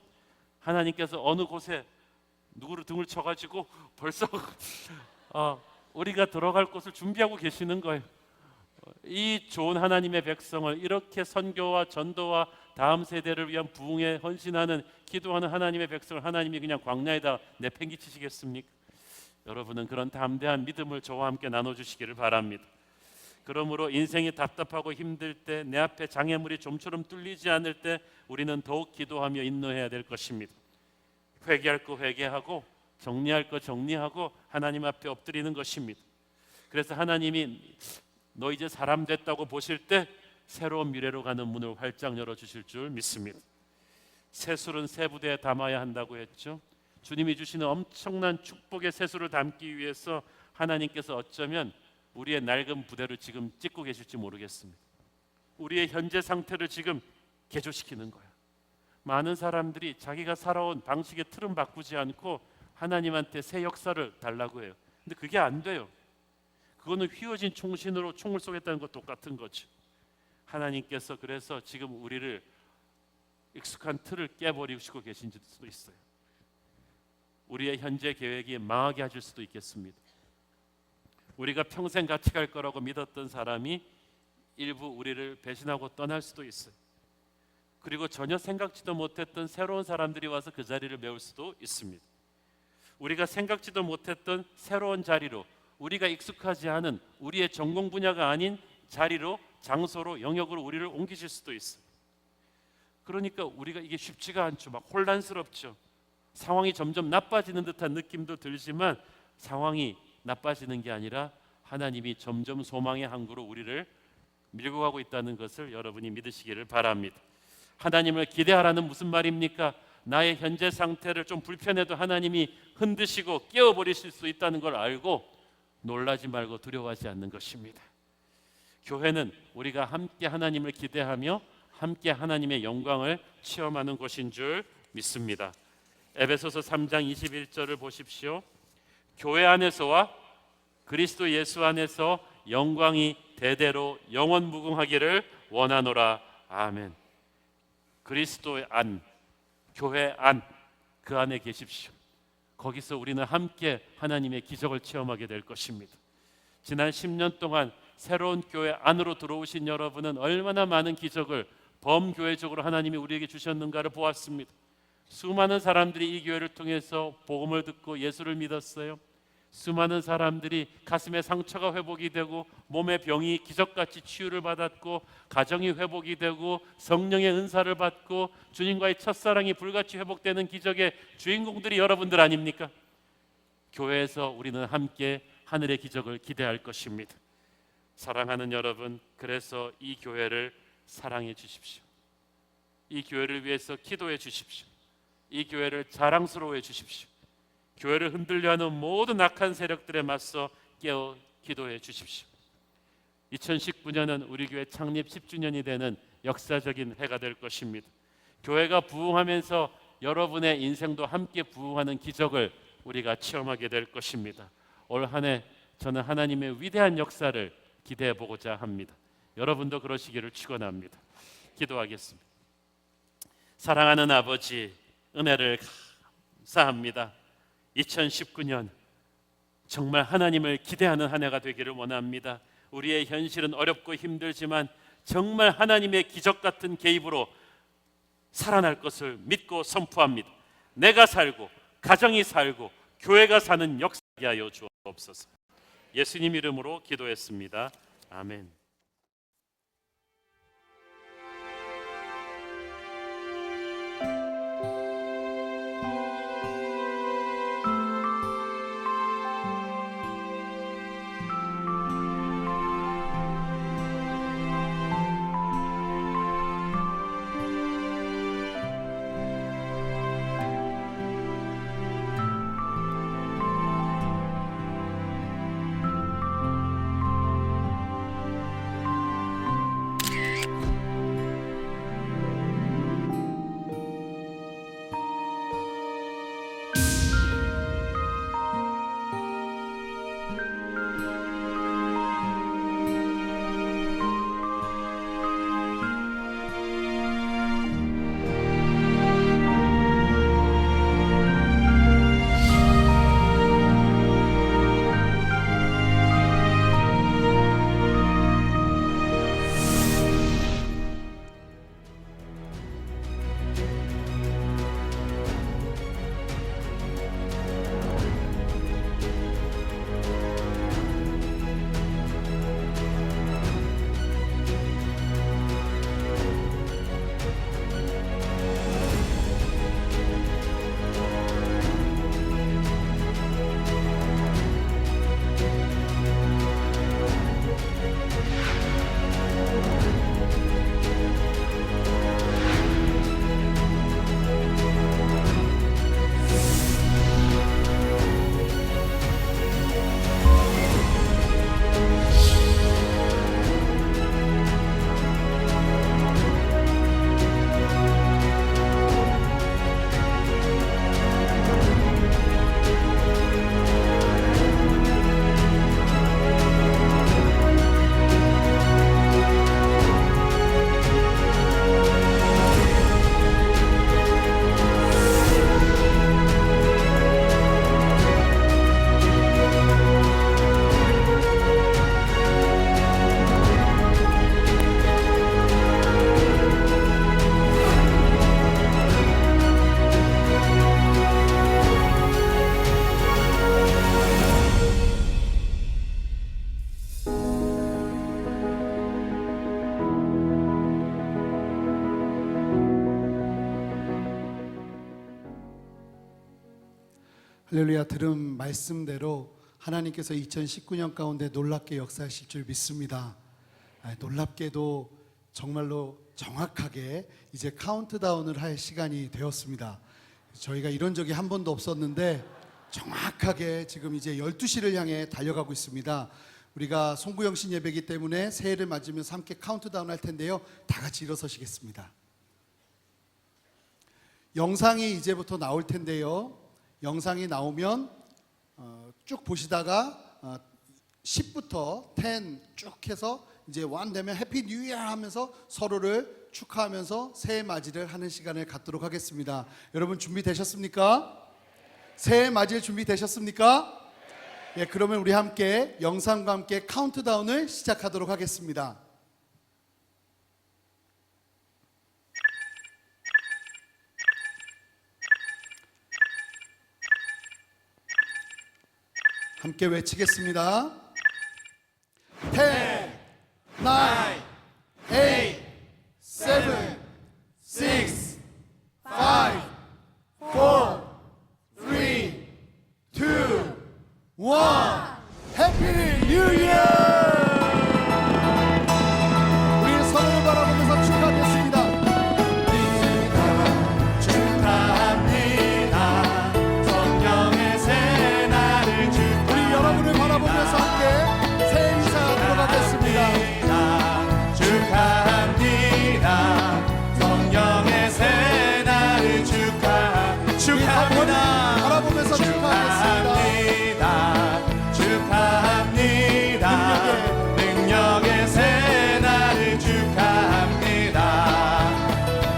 하나님께서 어느 곳에 누구를 등을 쳐가지고 벌써 우리가 들어갈 곳을 준비하고 계시는 거예요. 이 좋은 하나님의 백성을 이렇게 선교와 전도와 다음 세대를 위한 부흥에 헌신하는 기도하는 하나님의 백성을 하나님이 그냥 광야에다 내팽개치시겠습니까? 여러분은 그런 담대한 믿음을 저와 함께 나눠주시기를 바랍니다. 그러므로 인생이 답답하고 힘들 때, 내 앞에 장애물이 좀처럼 뚫리지 않을 때 우리는 더욱 기도하며 인노해야 될 것입니다. 회개할 거 회개하고 정리할 거 정리하고 하나님 앞에 엎드리는 것입니다. 그래서 하나님이 너 이제 사람 됐다고 보실 때 새로운 미래로 가는 문을 활짝 열어주실 줄 믿습니다. 세술은 세 부대에 담아야 한다고 했죠. 주님이 주시는 엄청난 축복의 세술을 담기 위해서 하나님께서 어쩌면 우리의 낡은 부대를 지금 찢고 계실지 모르겠습니다. 우리의 현재 상태를 지금 개조시키는 거예요. 많은 사람들이 자기가 살아온 방식의 틀은 바꾸지 않고 하나님한테 새 역사를 달라고 해요. 근데 그게 안 돼요. 그거는 휘어진 총신으로 총을 쏘겠다는 것 똑같은 거죠. 하나님께서 그래서 지금 우리를 익숙한 틀을 깨버리시고 계신 수도 있어요. 우리의 현재 계획이 망하게 하실 수도 있겠습니다. 우리가 평생 같이 갈 거라고 믿었던 사람이 일부 우리를 배신하고 떠날 수도 있어요. 그리고 전혀 생각지도 못했던 새로운 사람들이 와서 그 자리를 메울 수도 있습니다. 우리가 생각지도 못했던 새로운 자리로, 우리가 익숙하지 않은 우리의 전공 분야가 아닌 자리로, 장소로, 영역으로 우리를 옮기실 수도 있어요. 그러니까 우리가 이게 쉽지가 않죠. 막 혼란스럽죠. 상황이 점점 나빠지는 듯한 느낌도 들지만 상황이 나빠지는 게 아니라 하나님이 점점 소망의 항구로 우리를 밀고 가고 있다는 것을 여러분이 믿으시기를 바랍니다. 하나님을 기대하라는 무슨 말입니까? 나의 현재 상태를 좀 불편해도 하나님이 흔드시고 깨워버리실 수 있다는 걸 알고 놀라지 말고 두려워하지 않는 것입니다. 교회는 우리가 함께 하나님을 기대하며 함께 하나님의 영광을 체험하는 곳인 줄 믿습니다. 에베소서 3장 21절을 보십시오. 교회 안에서와 그리스도 예수 안에서 영광이 대대로 영원 무궁하기를 원하노라. 아멘. 그리스도의 안, 교회 안, 그 안에 계십시오. 거기서 우리는 함께 하나님의 기적을 체험하게 될 것입니다. 지난 10년 동안 새로운 교회 안으로 들어오신 여러분은 얼마나 많은 기적을 범교회적으로 하나님이 우리에게 주셨는가를 보았습니다. 수많은 사람들이 이 교회를 통해서 복음을 듣고 예수를 믿었어요. 수많은 사람들이 가슴에 상처가 회복이 되고 몸의 병이 기적같이 치유를 받았고 가정이 회복이 되고 성령의 은사를 받고 주님과의 첫사랑이 불같이 회복되는 기적의 주인공들이 여러분들 아닙니까? 교회에서 우리는 함께 하늘의 기적을 기대할 것입니다. 사랑하는 여러분, 그래서 이 교회를 사랑해 주십시오. 이 교회를 위해서 기도해 주십시오. 이 교회를 자랑스러워해 주십시오. 교회를 흔들려 하는 모든 악한 세력들에 맞서 깨어 기도해 주십시오. 2019년은 우리 교회 창립 10주년이 되는 역사적인 해가 될 것입니다. 교회가 부흥하면서 여러분의 인생도 함께 부흥하는 기적을 우리가 체험하게 될 것입니다. 올 한 해 저는 하나님의 위대한 역사를 기대해 보고자 합니다. 여러분도 그러시기를 축원합니다. 기도하겠습니다. 사랑하는 아버지, 은혜를 감사합니다. 2019년 정말 하나님을 기대하는 한 해가 되기를 원합니다. 우리의 현실은 어렵고 힘들지만 정말 하나님의 기적 같은 개입으로 살아날 것을 믿고 선포합니다. 내가 살고 가정이 살고 교회가 사는 역사하게 하여 주옵소서. 예수님 이름으로 기도했습니다. 아멘. 할렐루야. 들은 말씀대로 하나님께서 2019년 가운데 놀랍게 역사하실 줄 믿습니다. 놀랍게도 정말로 정확하게 이제 카운트다운을 할 시간이 되었습니다. 저희가 이런 적이 한 번도 없었는데 정확하게 지금 이제 12시를 향해 달려가고 있습니다. 우리가 송구영신 예배이기 때문에 새해를 맞으면서 함께 카운트다운 할 텐데요. 다 같이 일어서시겠습니다. 영상이 이제부터 나올 텐데요. 영상이 나오면 쭉 보시다가 10부터 10 쭉 해서 이제 1 되면 해피 뉴 이어 하면서 서로를 축하하면서 새해 맞이를 하는 시간을 갖도록 하겠습니다. 여러분 준비되셨습니까? 새해 맞이를 준비되셨습니까? 예, 그러면 우리 함께 영상과 함께 카운트다운을 시작하도록 하겠습니다. 함께 외치겠습니다. 10, 9, 8, 7, 6, 5, 4, 3, 2, 1. 해피 뉴 이어! 우리 서로를 바라보면서 축하하겠습니다. 축하합니다. 성령의 새 날을 우리 여러분을 바라보면서 함께 새해 인사 들어가겠습니다. 축하합니다. 성령의 새 날을 축하합니다. 바라보면서 축하하겠습니다. 축하합니다. 능력의 새 날을 축하합니다.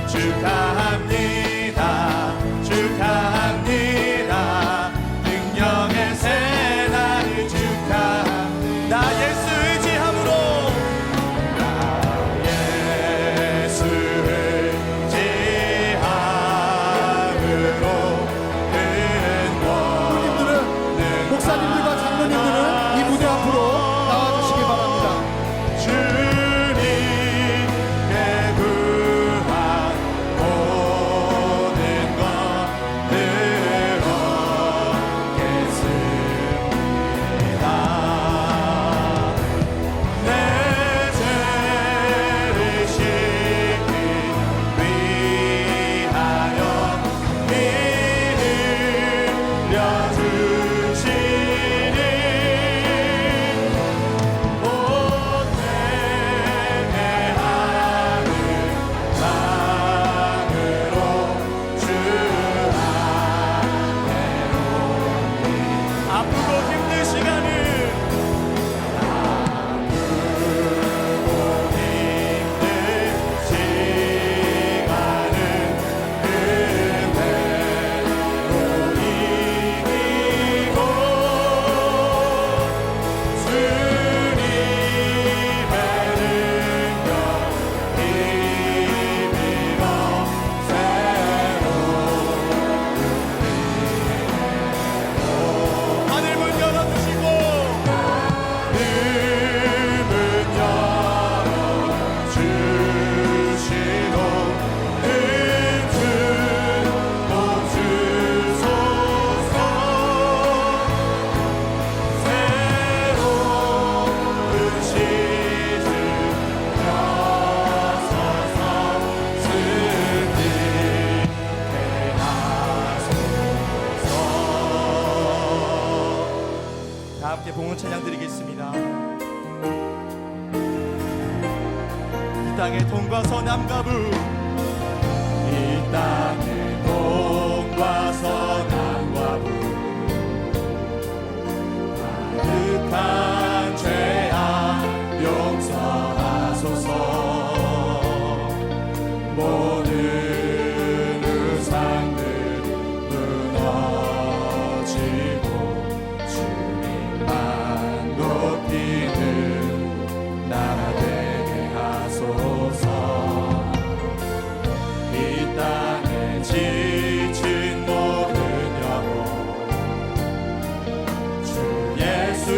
축하합니다. 축하합니다. 능력의 새 날을 축하합니다. 나 예수 의지함으로, 나 예수 의지함으로 장로님들은, 목사님들과 장로님들은 이 무대 앞으로 나와주시기 바랍니다. 주님께 구한 모든 것 늘어겠습니다. 내 죄를 씻기 위하여 피 흘려주시니 못되게 하는 땅으로 주 안에로 아프고 힘든 시간을 하늘 문 열어주시고 늘 문 열어주시고 흠은 멈추소서. 새로운 시즌 여서서 승리케 하소서. 다 함께 봉헌 찬양 드리겠습니다. 이 땅의 동과 서남과 북, 이 땅의 동과 서남과 북, 가득한 죄악 용서하소서. 모든 우상들 무너지고 주님만 높이는 나라 되게 하소서. 이 땅에 지친 모든 영혼 주 예수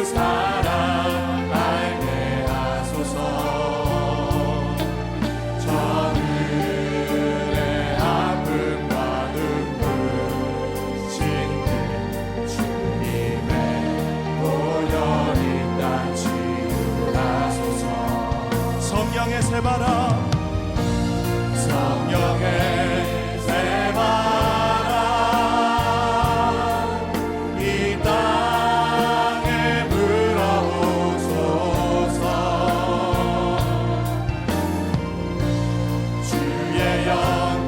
사랑 알게 하소서. 저들의 아픔과 눈물 징들 성령의 새바람 성령의 새바람 이 땅에 불어오소서 주의 영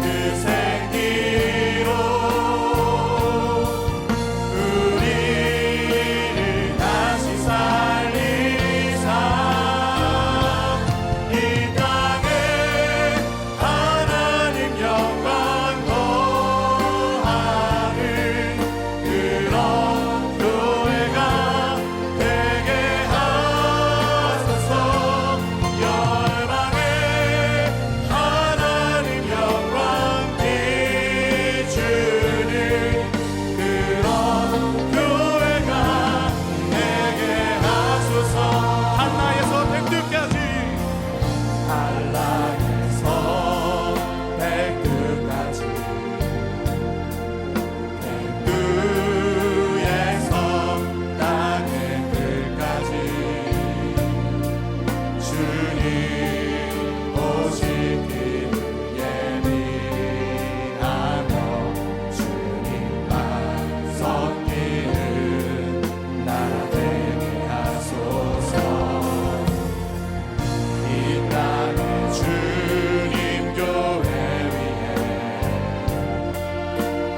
그 생기로 우리를 다시 살리사 이 땅에 하나님 영광 더하는 그런 교회가 되게 하소서 열방에 하나님 영광 비추는 그런 교회가 되게 하소서 한나에서 백두까지 한라에서 백두까지 백두에서 땅의 끝까지 주님 오시기를 예비하며 주님만 섬기는 나라 되게 하소서 이 땅에 주님 교회 위에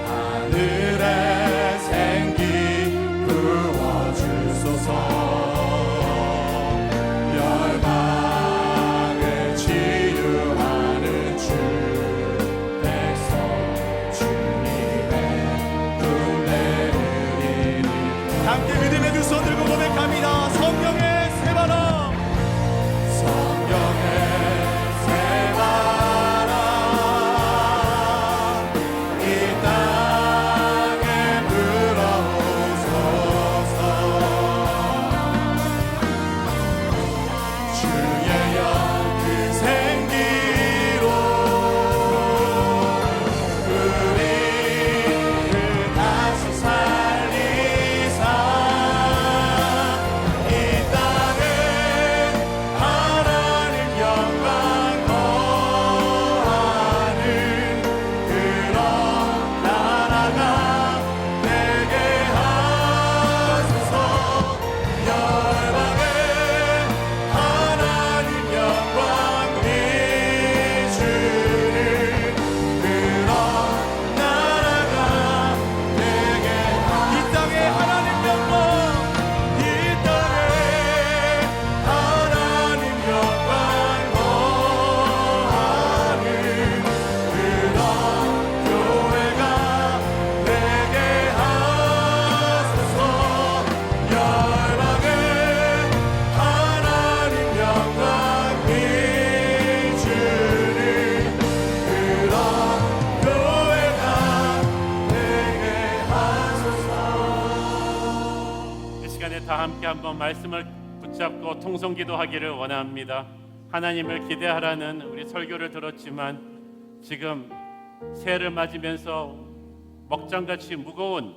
하늘의 생기 부어주소서 열방을 치유하는 주 백성 주님의 눈에를 이리 함께 믿음의 두 손 들고 고백합니다. 성령의 새바람 성령의 새바람 이 땅에 불어오소서 주의 영 그 생기로 우리를 다시 살리사 이 땅에 하나님 영광 더하는 그런 나라가 되게 하소서 열방에 하나님 영광 비추는 그런 나라가 되게 이 땅에 하나님 영광 이 땅에 하나님 영광 더하는 그런 교회가 되게 하소서 열방에 하나님 영광 비추는 그런 교회가 되게 하소서 이 시간에 다 함께 한번 말씀을 붙잡고 통성기도하기를 원합니다. 하나님을 기대하라는 우리 설교를 들었지만 지금 새해를 맞으면서 먹장같이 무거운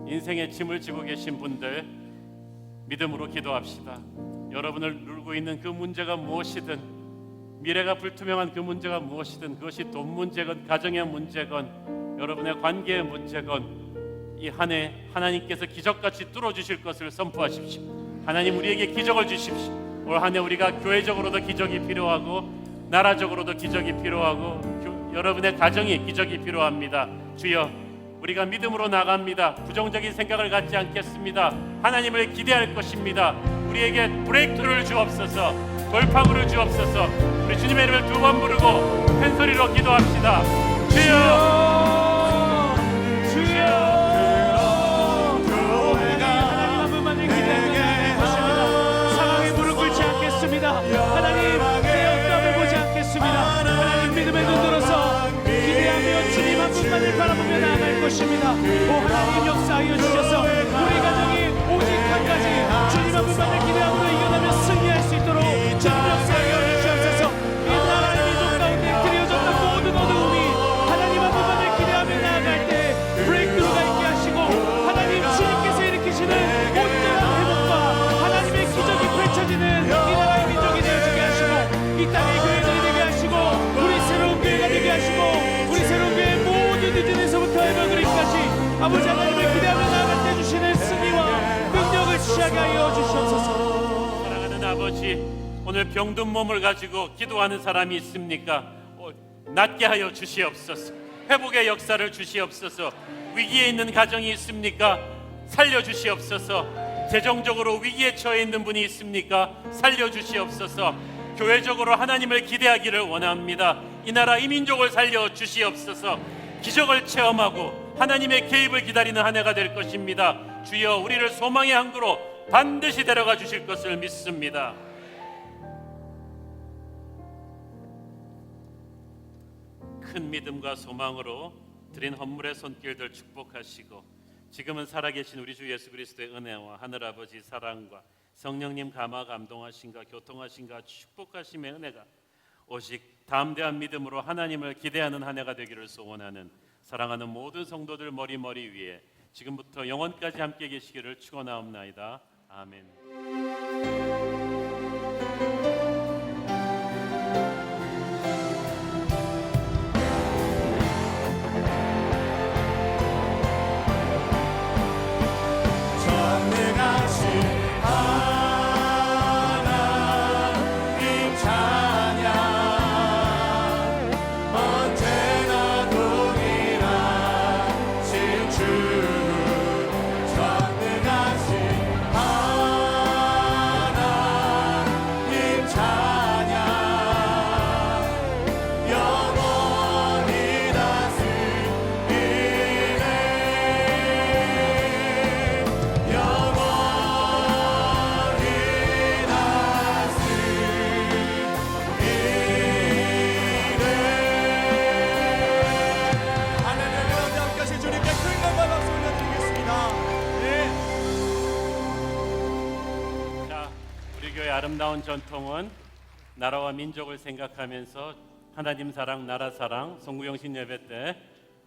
인생의 짐을 지고 계신 분들 믿음으로 기도합시다. 여러분을 누르고 있는 그 문제가 무엇이든 미래가 불투명한 그 문제가 무엇이든 그것이 돈 문제건 가정의 문제건 여러분의 관계의 문제건 이 한 해 하나님께서 기적같이 뚫어주실 것을 선포하십시오. 하나님 우리에게 기적을 주십시오. 올 한 해 우리가 교회적으로도 기적이 필요하고 나라적으로도 기적이 필요하고 여러분의 가정이 기적이 필요합니다. 주여 우리가 믿음으로 나갑니다. 부정적인 생각을 갖지 않겠습니다. 하나님을 기대할 것입니다. 우리에게 브레이크를 주옵소서 돌파구를 주옵소서 우리 주님의 이름을 두 번 부르고 큰 소리로 기도합시다. 주여 하나님 내 영감을 보지 않겠습니다. 하나님 믿음의 눈 들어서 기대하며 주님 한 분만을 바라보며 나아갈 것입니다. 오 하나님 역사하여 주셔서 우리 가정이 오직 한 가지 주님 한 분만을 기대함으로 이겨나며 승리할 수 있도록 주님 역사하여 주시옵소서. 이 나라의 민족 가운데 그려졌던 모든 어두움이 하나님 한 분만을 기대하며 나아갈 때 브레이크가 있게 하시고 하나님 주님께서 일으키시는 온전한 회복과 하나님의 기적이 펼쳐지는 이 나라의 민족이 되어지게 하시고 이 땅의 교회들이 되게 하시고 우리 새로운 교회가 되게 하시고 우리 새로운 교회 모든 이전에서부터 에버그린까지 아버지 하나님을 기대하며 나아갈 때 주시는 승리와 능력을 취하게 하여 주시옵소서. 사랑하는 아버지, 오늘 병든 몸을 가지고 기도하는 사람이 있습니까? 낫게 하여 주시옵소서. 회복의 역사를 주시옵소서. 위기에 있는 가정이 있습니까? 살려주시옵소서. 재정적으로 위기에 처해 있는 분이 있습니까? 살려주시옵소서. 교회적으로 하나님을 기대하기를 원합니다. 이 나라 이 민족을 살려주시옵소서. 기적을 체험하고 하나님의 개입을 기다리는 한 해가 될 것입니다. 주여, 우리를 소망의 항구로 반드시 데려가 주실 것을 믿습니다. 큰 믿음과 소망으로 드린 헌물의 손길들 축복하시고, 지금은 살아계신 우리 주 예수 그리스도의 은혜와 하늘아버지 사랑과 성령님 감화 감동하신가 교통하신가 축복하심의 은혜가 오직 담대한 믿음으로 하나님을 기대하는 한 해가 되기를 소원하는 사랑하는 모든 성도들 머리 위에 지금부터 영원까지 함께 계시기를 축원하옵나이다. 아멘. 아름다운 전통은 나라와 민족을 생각하면서 하나님 사랑, 나라 사랑, 송구영신 예배 때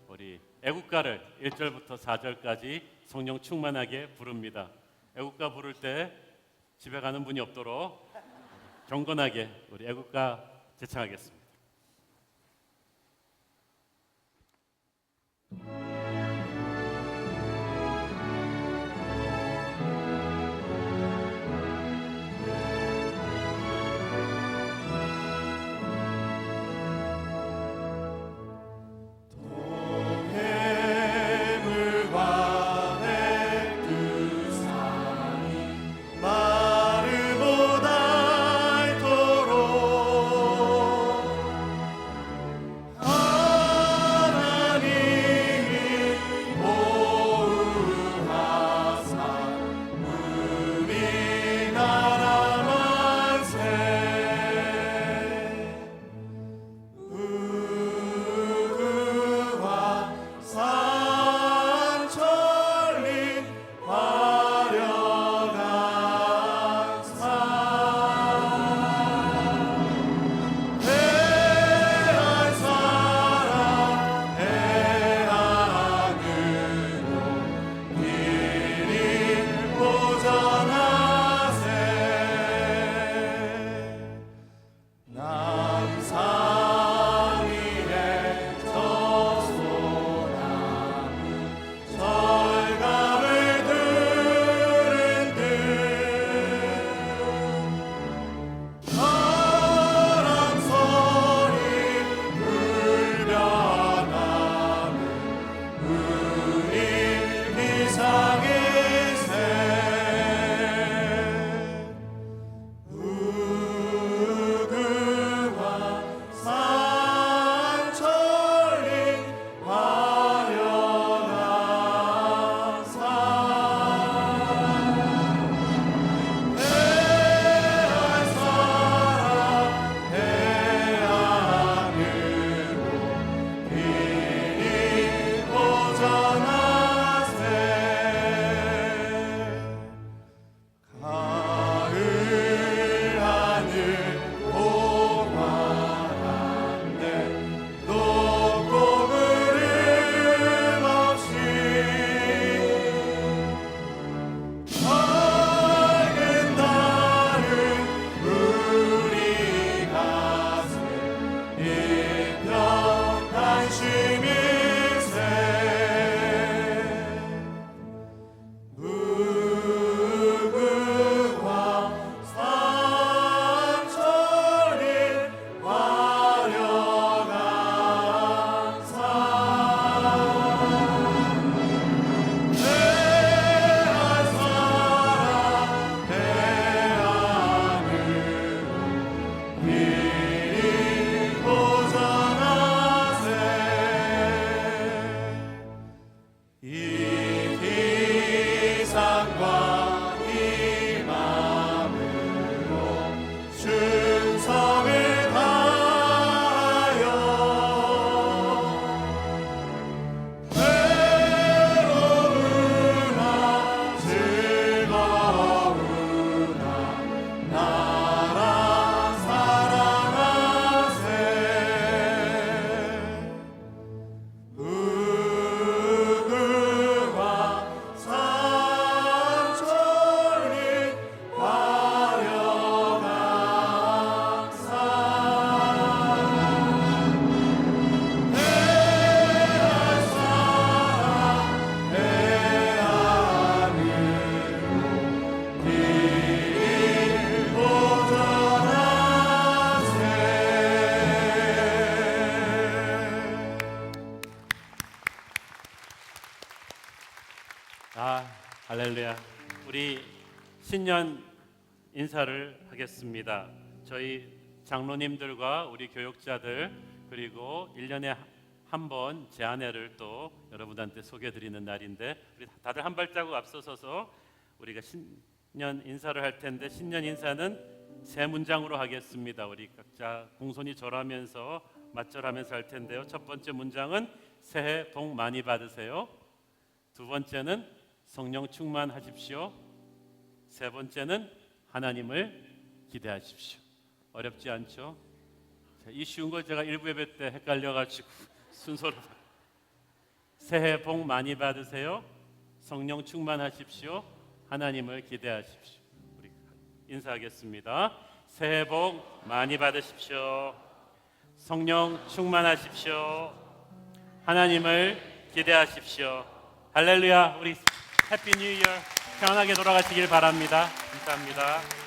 우리 애국가를 1절부터 4절까지 성령 충만하게 부릅니다. 애국가 부를 때 집에 가는 분이 없도록 경건하게 우리 애국가 제창하겠습니다. 할렐루야. 우리 신년 인사를 하겠습니다. 저희 장로님들과 우리 교육자들 그리고 1년에 한 번 제 아내를 또 여러분한테 소개해드리는 날인데 우리 다들 한 발자국 앞서서서 우리가 신년 인사를 할 텐데 신년 인사는 세 문장으로 하겠습니다. 우리 각자 공손히 절하면서 맞절하면서 할 텐데요. 첫 번째 문장은 새해 복 많이 받으세요. 두 번째는 성령 충만하십시오. 세 번째는 하나님을 기대하십시오. 어렵지 않죠? 이 쉬운 걸 제가 일부 예배 때 헷갈려가지고 순서로 새해 복 많이 받으세요. 성령 충만하십시오. 하나님을 기대하십시오. 우리 인사하겠습니다. 새해 복 많이 받으십시오. 성령 충만하십시오. 하나님을 기대하십시오. 할렐루야. 우리 해피 뉴 이어 편안하게 돌아가시길 바랍니다. 감사합니다.